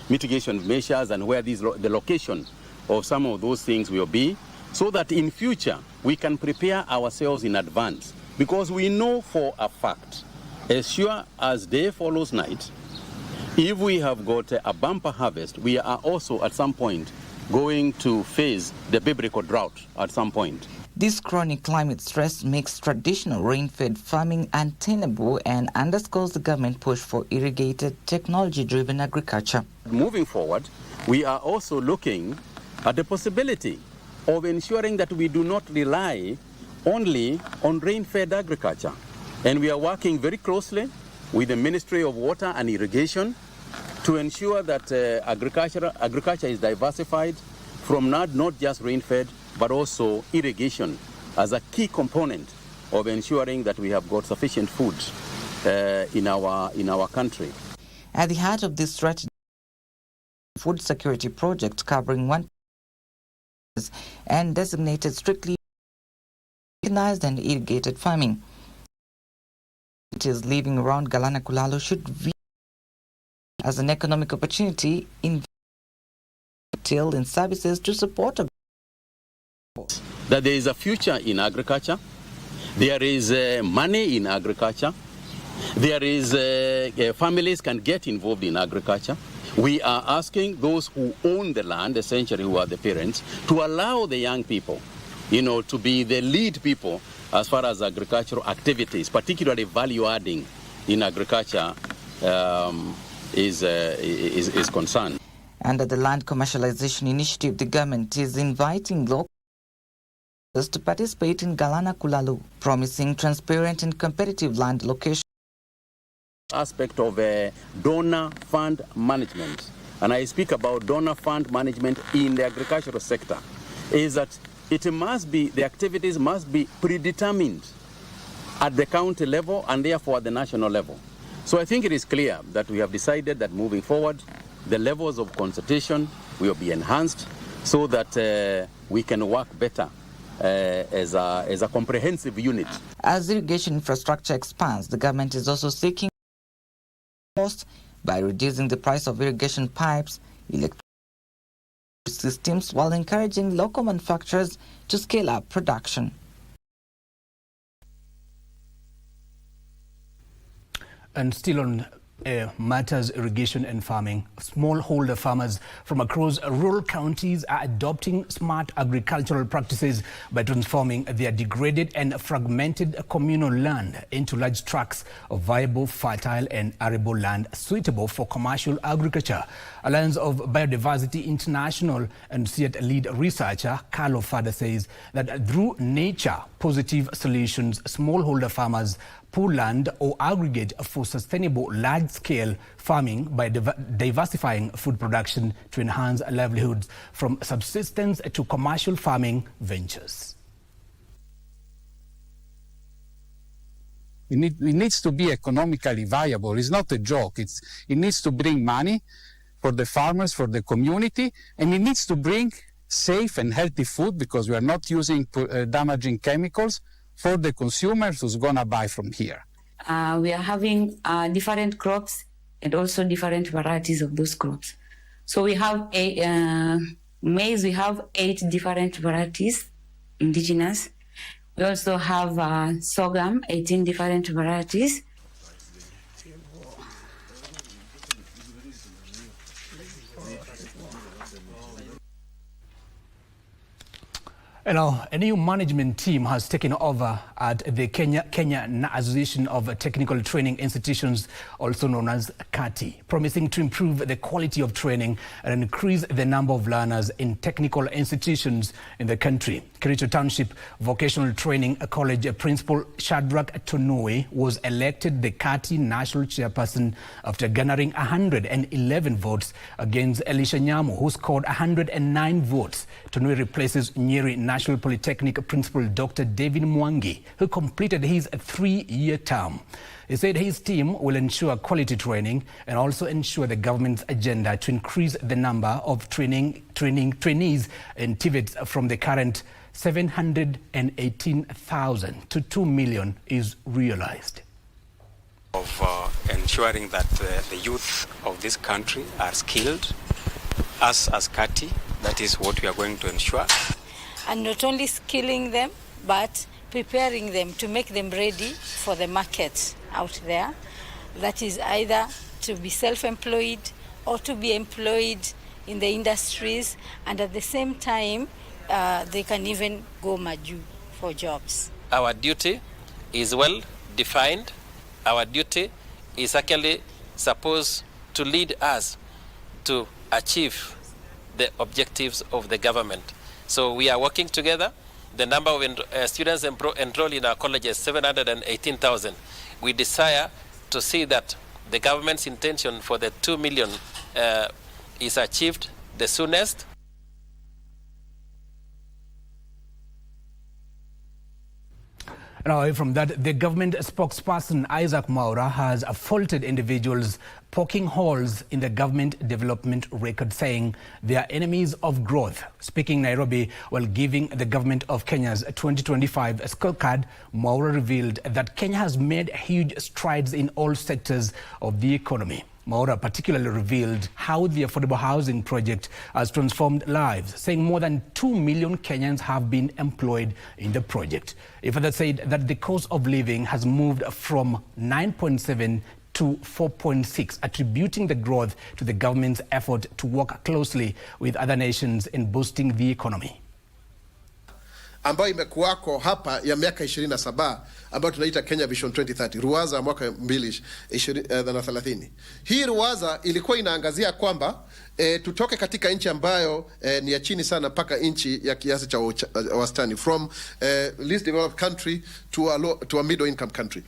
mitigation measures and where the location of some of those things will be, so that in future we can prepare ourselves in advance. Because we know for a fact, as sure as day follows night, if we have got a bumper harvest, we are also at some point going to face the biblical drought at some point. This chronic climate stress makes traditional rain-fed farming untenable and underscores the government push for irrigated, technology-driven agriculture. Moving forward, we are also looking at the possibility of ensuring that we do not rely only on rain-fed agriculture. And we are working very closely with the Ministry of Water and Irrigation to ensure that agriculture is diversified from not just rain-fed, but also irrigation as a key component of ensuring that we have got sufficient food in our country. At the heart of this strategy, food security project covering one and designated strictly mechanized and irrigated farming. It is living around Galana Kulalo should view as an economic opportunity in retail and services to support that there is a future in agriculture, there is money in agriculture, there is families can get involved in agriculture. We are asking those who own the land, essentially who are the parents, to allow the young people, to be the lead people as far as agricultural activities, particularly value-adding in agriculture, is concerned. Under the Land Commercialization Initiative, the government is inviting local to participate in Galana Kulalu, promising transparent and competitive land location. Aspect of donor fund management, and I speak about donor fund management in the agricultural sector, is that the activities must be predetermined at the county level and therefore at the national level. So I think it is clear that we have decided that moving forward, the levels of consultation will be enhanced so that we can work better as a comprehensive unit. As irrigation infrastructure expands, the government is also seeking cost by reducing the price of irrigation pipes, electric systems, while encouraging local manufacturers to scale up production. And still on matters irrigation and farming, smallholder farmers from across rural counties are adopting smart agricultural practices by transforming their degraded and fragmented communal land into large tracts of viable, fertile and arable land suitable for commercial agriculture. Alliance of Biodiversity International and SEAT lead researcher Carlo Fada says that through nature-positive solutions, smallholder farmers pool land or aggregate for sustainable large-scale farming by diversifying food production to enhance livelihoods from subsistence to commercial farming ventures. It needs to be economically viable. It's not a joke. It needs to bring money for the farmers, for the community, and it needs to bring safe and healthy food because we are not using damaging chemicals for the consumers who's going to buy from here. We are having different crops and also different varieties of those crops. So we have maize, we have 8 different varieties, indigenous. We also have sorghum, 18 different varieties. Now, a new management team has taken over at the Kenya Association of Technical Training Institutions, also known as KATI, promising to improve the quality of training and increase the number of learners in technical institutions in the country. Kericho Township Vocational Training College Principal Shadrach Tonui was elected the KATI National Chairperson after garnering 111 votes against Elisha Nyamu, who scored 109 votes. Tonui replaces Nyeri National Polytechnic Principal Dr. David Mwangi, who completed his 3-year term. He said his team will ensure quality training and also ensure the government's agenda to increase the number of trainees in TVETs from the current 718,000 to 2 million is realized. Of ensuring that the youth of this country are skilled, us as KATI, that is what we are going to ensure. And not only skilling them, but preparing them to make them ready for the market out there. That is either to be self-employed or to be employed in the industries, and at the same time, they can even go maju for jobs. Our duty is well defined. Our duty is actually supposed to lead us to achieve the objectives of the government. So we are working together. The number of students enrolled in our college is 718,000. We desire to see that the government's intention for the 2 million is achieved the soonest. Now, away from that, the government spokesperson Isaac Mwaura has faulted individuals poking holes in the government development record, saying they are enemies of growth. Speaking in Nairobi while giving the government of Kenya's 2025 scorecard, Mwaura revealed that Kenya has made huge strides in all sectors of the economy. Mwaura particularly revealed how the affordable housing project has transformed lives, saying more than 2 million Kenyans have been employed in the project. He further said that the cost of living has moved from 9.7 to 4.6, attributing the growth to the government's effort to work closely with other nations in boosting the economy. Ambayo imekuwako hapa ya miaka 27 ambayo tunaita Kenya Vision 2030, ruwaza mwaka 2030. Hii ruwaza ilikuwa inaangazia kwamba tutoke katika nchi ambayo ni ya chini sana mpaka nchi ya kiasi cha wastani, from least developed country to a middle income country.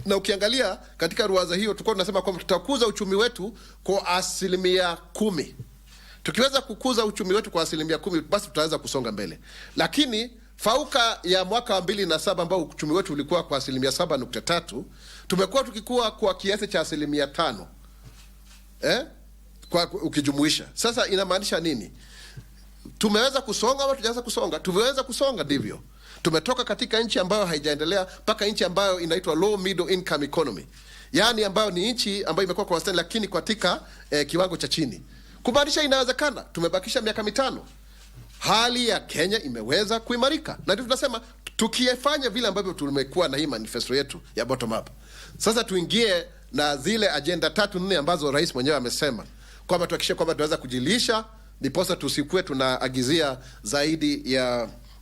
Na ukiangalia katika ruwaza hiyo tulikuwa tunasema kwamba tutakuza uchumi wetu kwa 10%. Tukiweza kukuza uchumi wetu kwa 10%, basi tutaweza kusonga mbele. Lakini fauka ya mwaka wa 2007 ambao uchumi wetu ulikuwa kwa 7.3, tumekuwa tukikua kwa kiasi cha 5%. Kwa ukijumuisha. Sasa inamaanisha nini? Tumeweza kusonga au tujaweza kusonga? Tumeweza kusonga, ndivyo. Tumetoka katika nchi ambayo haijaendelea mpaka nchi ambayo inaitwa low middle income economy. Yaani ambayo ni nchi ambayo imekuwa kwa wastani lakini katika kiwango cha chini. Kumaanisha inawezekana. Tumebakisha miaka 5. Hali ya Kenya imeweza kuimarika. Na ndio tunasema tukifanya vile ambavyo tumekuwa na hii manifesto yetu ya bottom up. Sasa tuingie na zile agenda 3-4 ambazo rais mwenyewe amesema kwamba tuhakikishe kwamba tunaweza kujilisha, ndiposa tusikue tunaagizia zaidi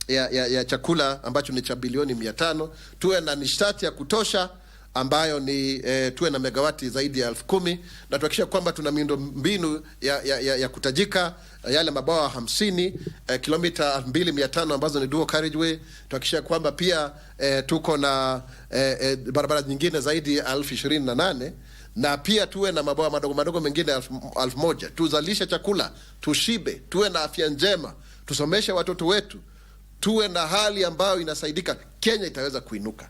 ya chakula ambacho ni cha bilioni 500, tuwe na nishati ya kutosha ambayo ni tuwe na megawati zaidi ya 10,000, na tuhakikishe kwamba tuna miundo mbinu ya kutajika, yale mabawa 50, kilomita 2,500 ambazo ni dual carriageway. Tuhakikishe kwamba pia tuko na barabara nyingine zaidi ya 28,000, na pia tuwe na mabawa madogo madogo mengine 1,000. Tuzalishe chakula, tushibe, tuwe na afya njema, tusomeshe watoto wetu, tuwe na hali ambayo inasaidika. Kenya itaweza kuinuka.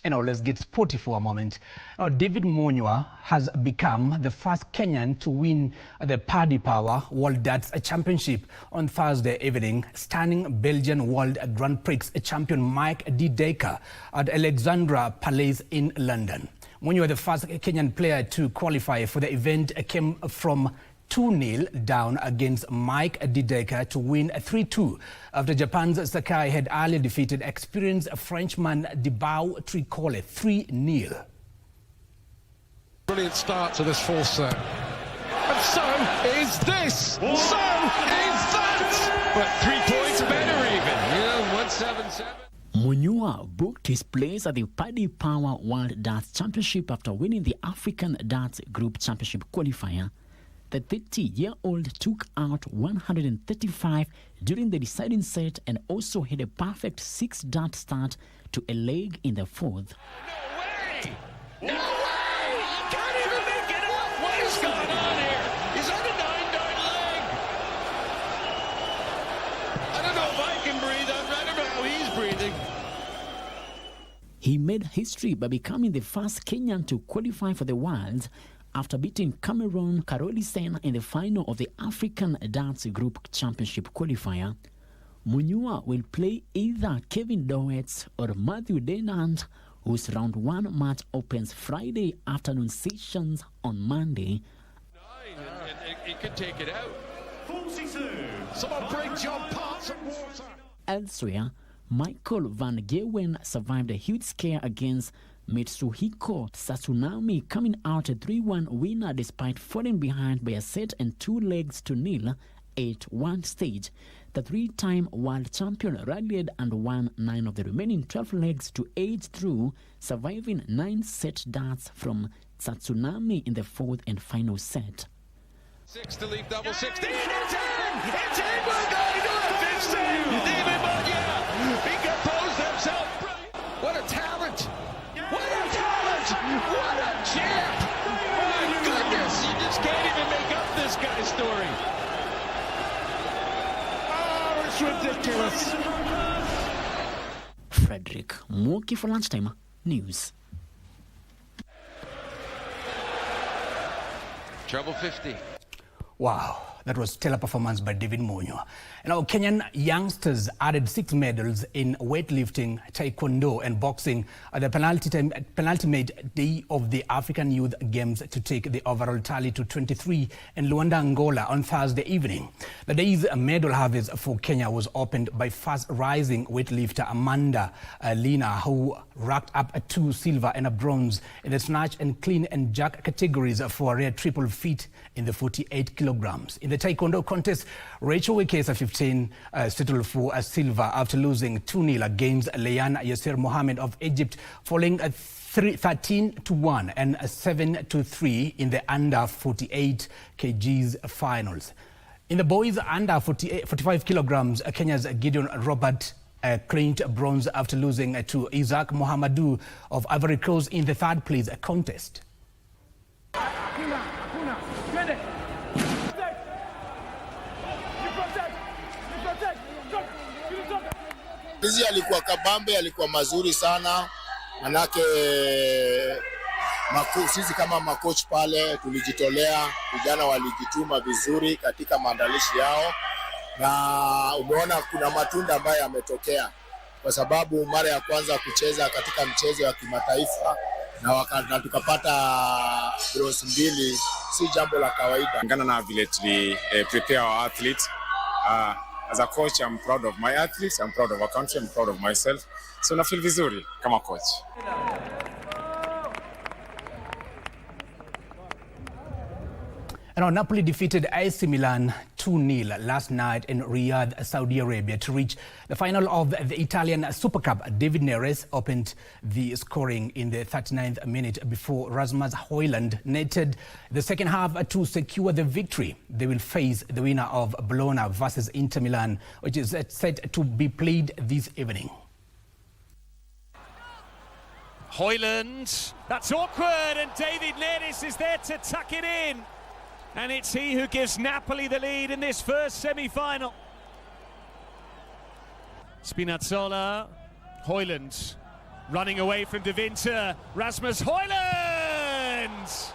And now let's get sporty for a moment. Now, David Munywa has become the first Kenyan to win the Paddy Power World Darts Championship on Thursday evening, stunning Belgian World Grand Prix champion Mike De Decker at Alexandra Palace in London. Munywa, the first Kenyan player to qualify for the event, came from 2-0 down against Mike De Decker to win 3-2 after Japan's Sakai had earlier defeated experienced Frenchman Dibao Tricole 3-0. Brilliant start to this fourth set. And so is this. So is that. But 3 points better even. Yeah, 177. Munywa booked his place at the Paddy Power World Darts Championship after winning the African Darts Group Championship qualifier. The 30-year-old took out 135 during the deciding set and also had a perfect 6-dart start to a leg in the fourth. No way! No way! You can't even make it up! What is going on here? He's on a 9-dart leg! I don't know if I can breathe. I don't know how he's breathing. He made history by becoming the first Kenyan to qualify for the Worlds after beating Cameroon Karoli Sen in the final of the African Darts Group Championship qualifier. Munywa will play either Kevin Dowetts or Matthew Denant, whose round 1 match opens Friday afternoon sessions on Monday. And he can take it out. 42. Someone bring John Park some water. Elsewhere, Michael Van Gewen survived a huge scare against Mitsuhiko Satsunami, coming out a 3-1 winner despite falling behind by a set and 2 legs to nil at one stage. The 3-time world champion rallied and won 9 of the remaining 12 legs to edge through, surviving 9-set darts from Satsunami in the 4th and final set. 6 to leave double 16. It's in! It's in! We're going to a 15! David Munywa! He composed himself. What a talent! What a talent! What a champ! My goodness, you just can't even make up this guy's story. Oh, it's ridiculous. Frederick Mwoki for Lunchtime News. Treble 50. Wow, that was stellar performance by David Munywa. Now, Kenyan youngsters added 6 medals in weightlifting, taekwondo and boxing at the penultimate day of the African Youth Games to take the overall tally to 23 in Luanda, Angola on Thursday evening. The day's medal harvest for Kenya was opened by fast-rising weightlifter Amanda Lina, who racked up 2 silver and a bronze in the snatch and clean and jack categories for a rare triple feat in the 48 kilograms. In the taekwondo contest, Rachel Wekesa 15 settled for a silver after losing 2-0 against Leyan Yasser Mohammed of Egypt, falling 13-1 and 7-3 in the under 48 kgs finals. In the boys under 45 kilograms, Kenya's Gideon Robert claimed bronze after losing to Isaac Mohamedou of Ivory Coast in the 3rd place contest. Hizi alikuwa kabambe, alikuwa mazuri sana, manake sisi kama makoch pale tulijitolea, vijana walijituma vizuri katika maandalishi yao, na umeona kuna matunda ambayo yametokea kwa sababu mara ya kwanza kucheza katika mchezo wa kimataifa na tukapata bronze 2, si jambo la kawaida. Kulingana na vile tuli prepare our athletes, as a coach, I'm proud of my athletes, I'm proud of our country, I'm proud of myself. So na feel vizuri kama coach. Now, Napoli defeated AC Milan 2-0 last night in Riyadh, Saudi Arabia to reach the final of the Italian Super Cup. David Neres opened the scoring in the 39th minute before Rasmus Højlund netted the second half to secure the victory. They will face the winner of Bologna versus Inter Milan, which is set to be played this evening. Højlund, that's awkward, and David Neres is there to tuck it in. And it's he who gives Napoli the lead in this first semi-final. Spinazzola, Højlund. Running away from De Winter, Rasmus Højlund!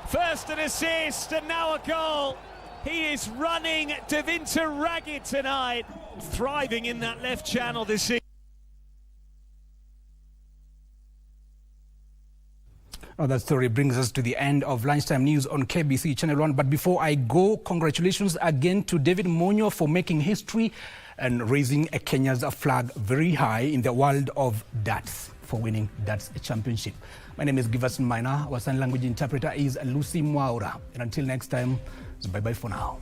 First an assist and now a goal. He is running De Winter ragged tonight. Thriving in that left channel this season. That story brings us to the end of Lunchtime News on KBC Channel 1. But before I go, congratulations again to David Monyo for making history and raising Kenya's flag very high in the world of darts, for winning darts championship. My name is Giverson Maina. Our sign language interpreter is Lucy Mwaura. And until next time, bye-bye for now.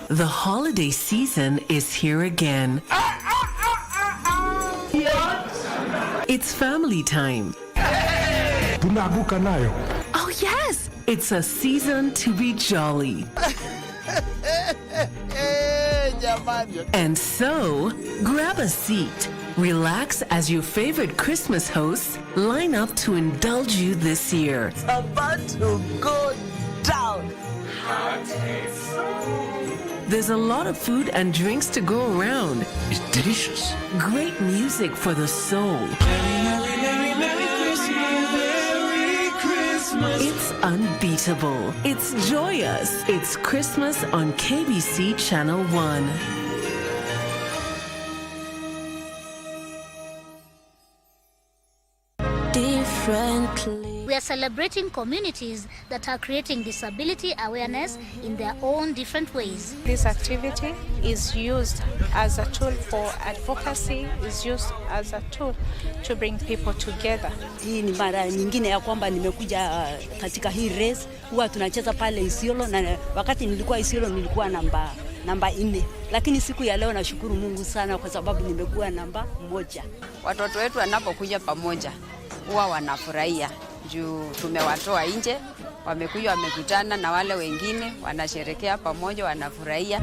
The holiday season is here again. It's family time. Oh yes, it's a season to be jolly. And so, grab a seat, relax as your favorite Christmas hosts line up to indulge you this year. It's about to go down. There's a lot of food and drinks to go around. It's delicious. Great music for the soul. Merry Christmas. It's unbeatable. It's joyous. It's Christmas on KBC Channel 1. Differently. We are celebrating communities that are creating disability awareness in their own different ways. This activity is used as a tool for advocacy, is used as a tool to bring people together. Hii ni mara nyingine ya kwamba nimekuja katika hii race. Huwa tunacheza pale Isiolo, na wakati nilikuwa Isiolo nilikuwa namba 4, lakini siku ya leo nashukuru Mungu sana kwa sababu nimekuwa namba 1. Watoto wetu wanapokuja pamoja huwa wanafurahia juu tumewatoa nje, wamekuja wamekutana na wale wengine, wanasherekea pamoja, wanafurahia.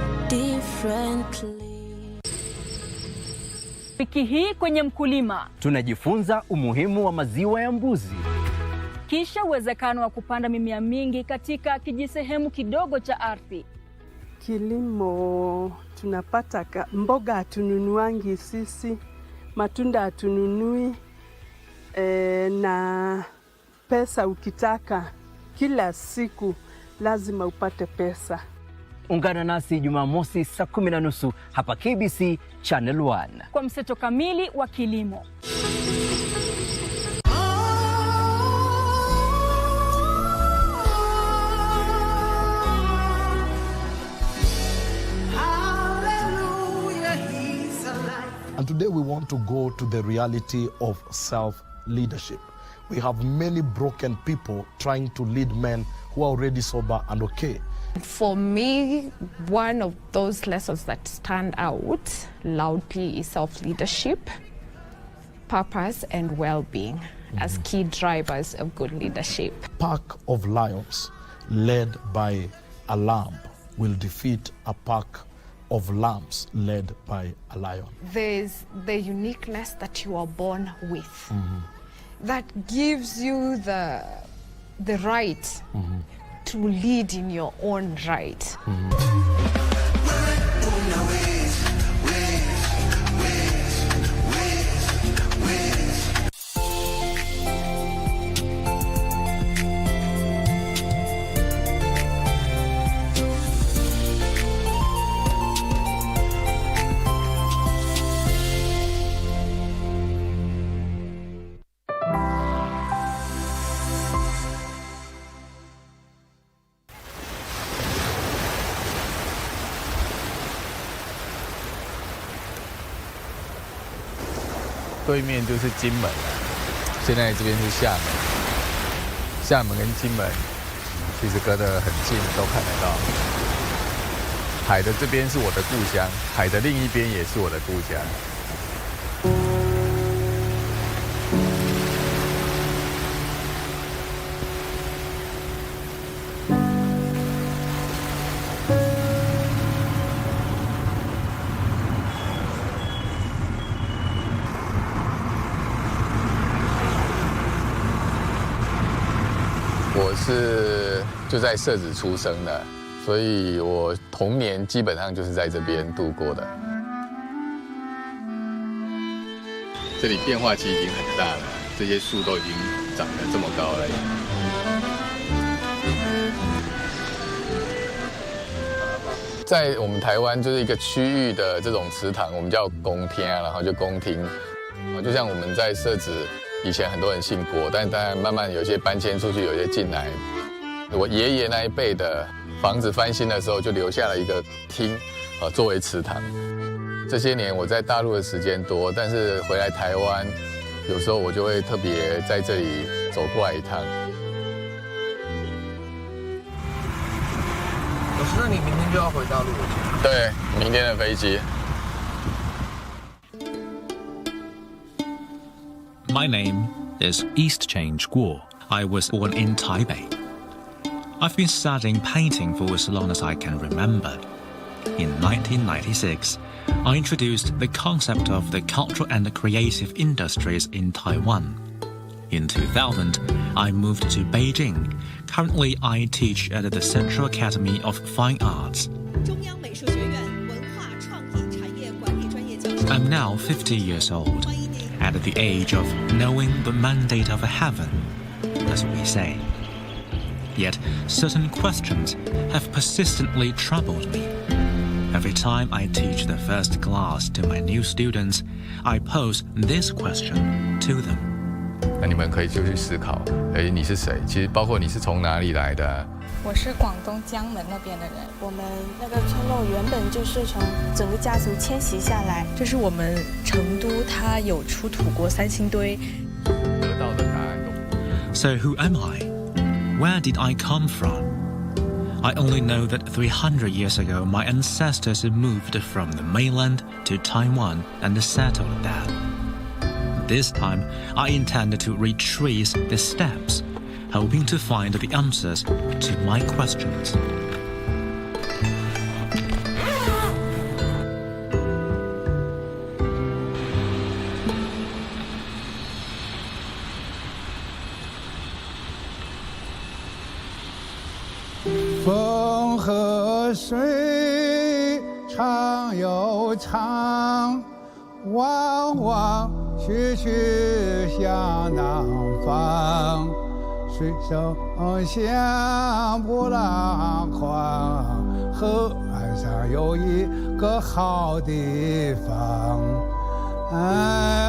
Wiki hii kwenye mkulima tunajifunza umuhimu wa maziwa ya mbuzi, kisha uwezekano wa kupanda mimea mingi katika kijisehemu kidogo cha ardhi. Kilimo tunapata mboga hatununuangi sisi, matunda hatununui, na pesa ukitaka kila siku lazima upate pesa. Ungana nasi Jumamosi saa 10:30 hapa KBC Channel 1 kwa mseto kamili wa kilimo. And today we want to go to the reality of self-leadership. We have many broken people trying to lead men who are already sober and okay. For me, one of those lessons that stand out loudly is self-leadership, purpose, and well-being as key drivers of good leadership. Pack of lions led by a lamb will defeat a pack of lambs led by a lion. There's the uniqueness that you are born with that gives you the right to lead in your own right. 对面就是金门了，现在这边是厦门，厦门跟金门其实隔得很近，都看得到。海的这边是我的故乡，海的另一边也是我的故乡。我是就在社子出生的，所以我童年基本上就是在这边度过的。这里变化其实已经很大了，这些树都已经长得这么高了。在我们台湾就是一个区域的这种祠堂，我们叫公厅，然后就公厅，就像我们在社子。以前很多人姓郭，但当然慢慢有些搬迁出去，有些进来。我爷爷那一辈的房子翻新的时候，就留下了一个厅，作为祠堂。这些年我在大陆的时间多，但是回来台湾，有时候我就会特别在这里走过来一趟。老师，那你明天就要回大陆了？对，明天的飞机。My name is Eastchange Guo. I was born in Taipei. I've been studying painting for as long as I can remember. In 1996, I introduced the concept of the cultural and creative industries in Taiwan. In 2000, I moved to Beijing. Currently, I teach at the Central Academy of Fine Arts. I'm now 50 years old, at the age of knowing the mandate of heaven, as we say. Yet certain questions have persistently troubled me. Every time I teach the first class to my new students, I pose this question to them. 那你们可以就去思考，你是谁？其实包括你是从哪里来的。我是广东江门那边的人，我们那个村落原本就是从整个家族迁徙下来。这是我们成都，它有出土过三星堆。得到的答案都。So who am I? Where did I come from? I only know that 300 years ago my ancestors moved from the mainland to Taiwan and settled there. This time, I intend to retrace the steps, hoping to find the answers to my questions. Phong和水长又长，往往去向南方，水声响波浪宽，河岸上有一个好地方，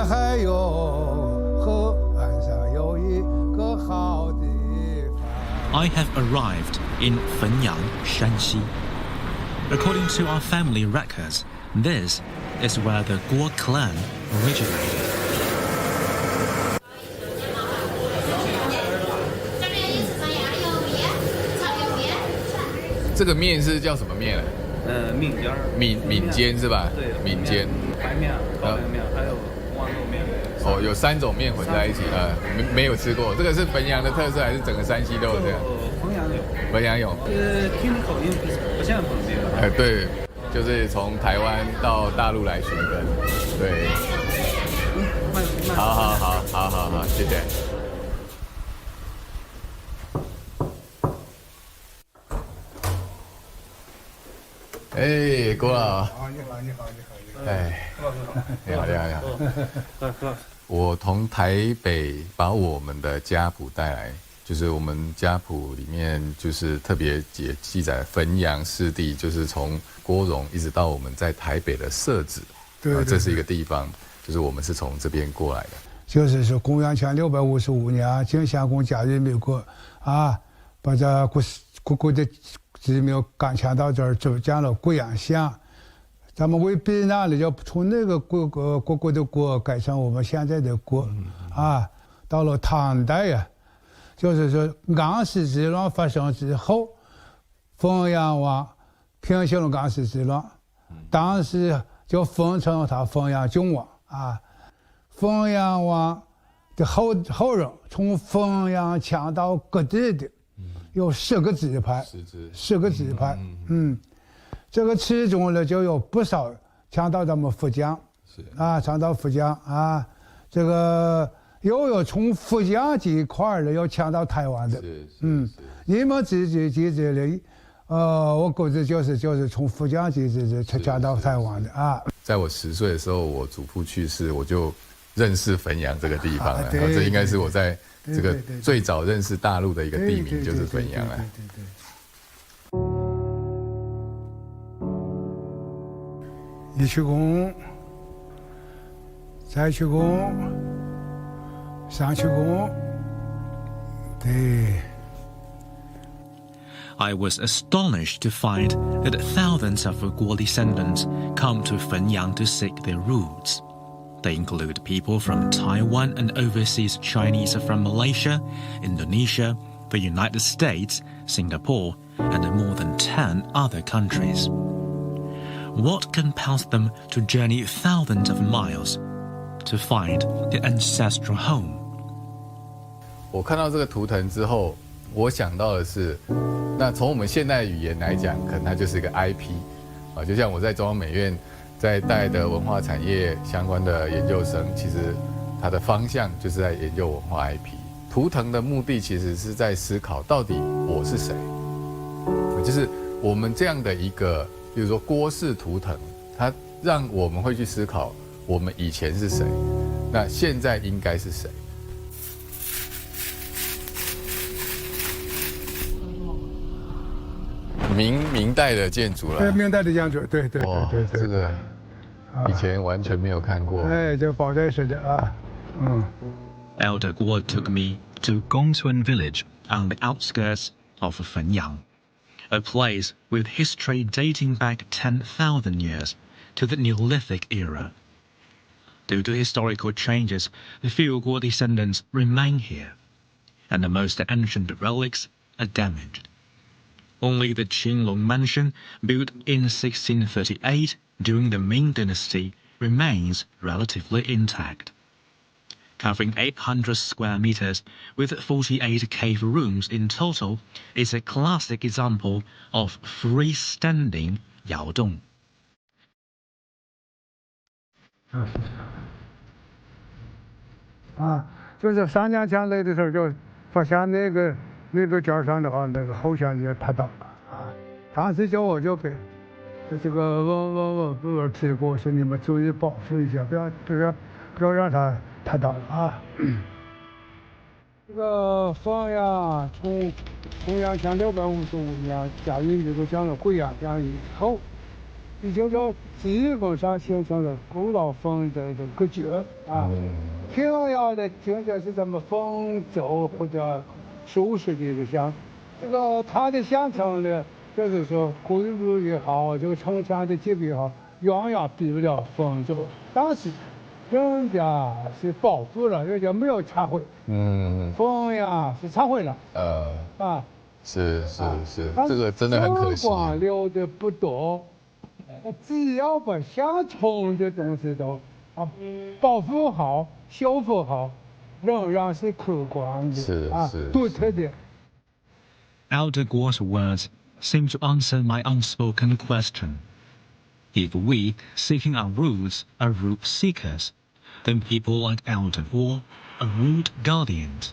还有河岸上有一个好地方。I have arrived in Fenyang, Shanxi. According to our family records, this is where the Guo clan originated. 这个面是叫什么面？面尖儿。闽尖是吧？对，闽尖。白面、高粱面，还有豌豆面。哦，有3种面混在一起没有吃过。这个是汾阳的特色，还是整个山西都有这样？汾阳有。汾阳有。听口音不像汾阳。对，就是从台湾到大陆来寻根。对。好，谢谢。哎，郭老。你好。哎，你好。我从台北把我们的家谱带来，就是我们家谱里面就是特别也记载汾阳湿地，就是从郭荣一直到我们在台北的社子，对，这是一个地方，就是我们是从这边过来的。就是说，公元前655年，晋献公驾驭美国，把这国的子民赶迁到这儿，组建了贵阳县。咱们为避难了，要从那个国的国改成我们现在的国啊。到了唐代呀，就是说安史之乱发生之后，汾阳王平息了安史之乱，当时就封成他汾阳郡王啊。汾阳王的后人从汾阳迁到各地的有10个支派，10个支派，这个其中呢就有不少迁到咱们福建，迁到福建啊，这个又有从福建这一块的又迁到台湾的，你们自己这里，我估计就是从福建这迁到台湾的啊。在我10岁的时候，我祖父去世，我就认识汾阳这个地方了。这应该是我在这个最早认识大陆的一个地名，就是汾阳了。一鞠躬，再鞠躬，3鞠躬，对。I was astonished to find that thousands of Guo descendants come to Fenyang to seek their roots. They include people from Taiwan and overseas Chinese from Malaysia, Indonesia, the United States, Singapore, and more than 10 other countries. What compels them to journey thousands of miles to find their ancestral home? 我看到这个图腾之后，我想到的是，那从我们现代语言来讲，可能它就是一个 IP 啊，就像我在中央美院在带的文化产业相关的研究生，其实它的方向就是在研究文化 IP。图腾的目的其实是在思考到底我是谁，就是我们这样的一个，比如说郭氏图腾，它让我们会去思考我们以前是谁，那现在应该是谁。明代的建筑了，对，明代的建筑，对，这个以前完全没有看过。哎，这宝寨式的啊，Elder Guo took me to Gongsuan village on the outskirts of Fenyang, a place with history dating back 10,000 years to the Neolithic era. Due to historical changes, the few Guo descendants remain here, and the most ancient relics are damaged. Only the Qinglong mansion, built in 1638 during the Ming Dynasty, remains relatively intact. Covering 800 square meters with 48 cave rooms in total, is a classic example of freestanding yaodong. 就是3年前来的时候，就发现那个尖上的话，那个后墙也塌倒了啊。当时叫我就给这个我批过，说你们注意保护一下，不要让它塌倒了啊。这个汾阳从2655年嘉运这个降了贵阳降以后，已经就基本上形成了古老汾的这个格局啊。平遥的境界是咱们汾州或者熟识的像这个它的县城呢，就是说规模也好，这个城墙的结构也好，远远比不了汾州。但是人家是保护了，人家没有拆毁。汾阳是拆毁了。是，这个真的很可惜。光留的不多，只要把相同的东西都保护好、修复好，仍然是可观的。是独特的。Elder Guo's words seem to answer my unspoken question. If we, seeking our roots, are root seekers, then people like Elder Guo are root guardians.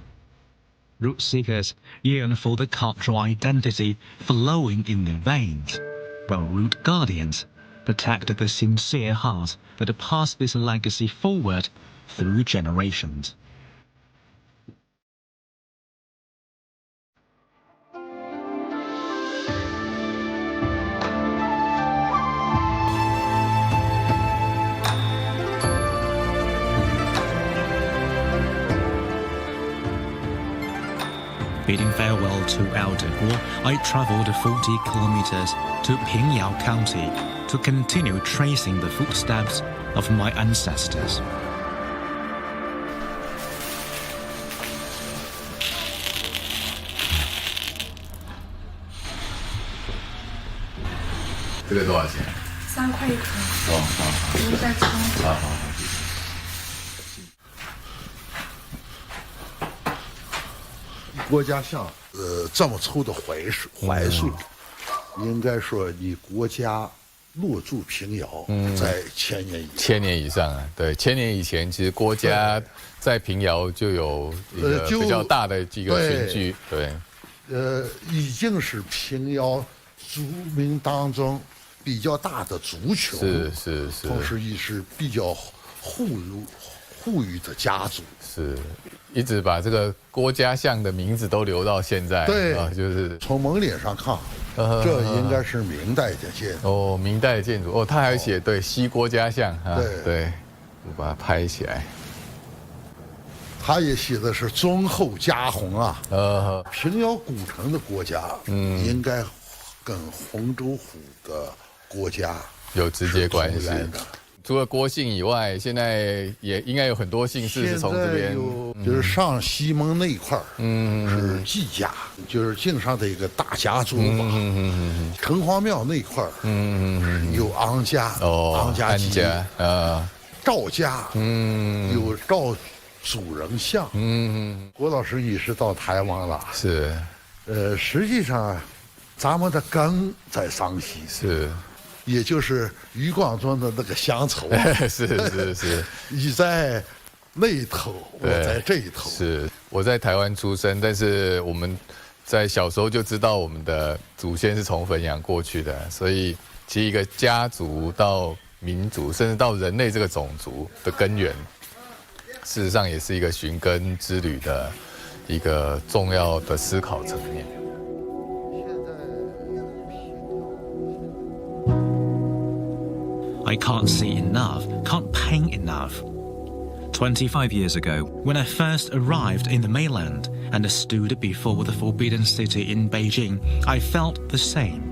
Root seekers yearn for the cultural identity flowing in their veins, while root guardians protect the sincere hearts that pass this legacy forward through generations. Bidding farewell to Elder Guo, I traveled 40 kilometers to Pingyao County, to continue tracing the footsteps of my ancestors. 这个多少钱？3块1颗。哦，好，您再称。好好。国家像这么粗的槐树，应该说你国家落住平遥在1000年以上。1000年以上啊，对，1000年以前，其实国家在平遥就有一个比较大的几个群聚，对，已经是平遥族民当中比较大的族群，是，同时也是比较富裕的家族，是一直把这个郭家巷的名字都留到现在，对，就是从门脸上看，这应该是明代的建筑哦，明代的建筑哦，他还写对西郭家巷啊，对，我把它拍起来。他也写的是忠厚家宏啊，平遥古城的郭家，应该跟洪州府的郭家有直接关系。除了郭姓以外，现在也应该有很多姓氏是从这边，就是上西门那一块是季家，就是境上的一个大家族吧。城隍庙那一块有昂家，昂家集，赵家，有赵主人像。郭老师你是到台湾了？是，实际上咱们的根在湘西，是。也就是余光中的那个乡愁，是，你在那一头，我在这一头。是，我在台湾出生，但是我们在小时候就知道我们的祖先是从汾阳过去的，所以其实一个家族到民族，甚至到人类这个种族的根源，事实上也是一个寻根之旅的一个重要的思考层面。I can't see enough, can't paint enough. 25 years ago, when I first arrived in the mainland and stood before the Forbidden City in Beijing, I felt the same.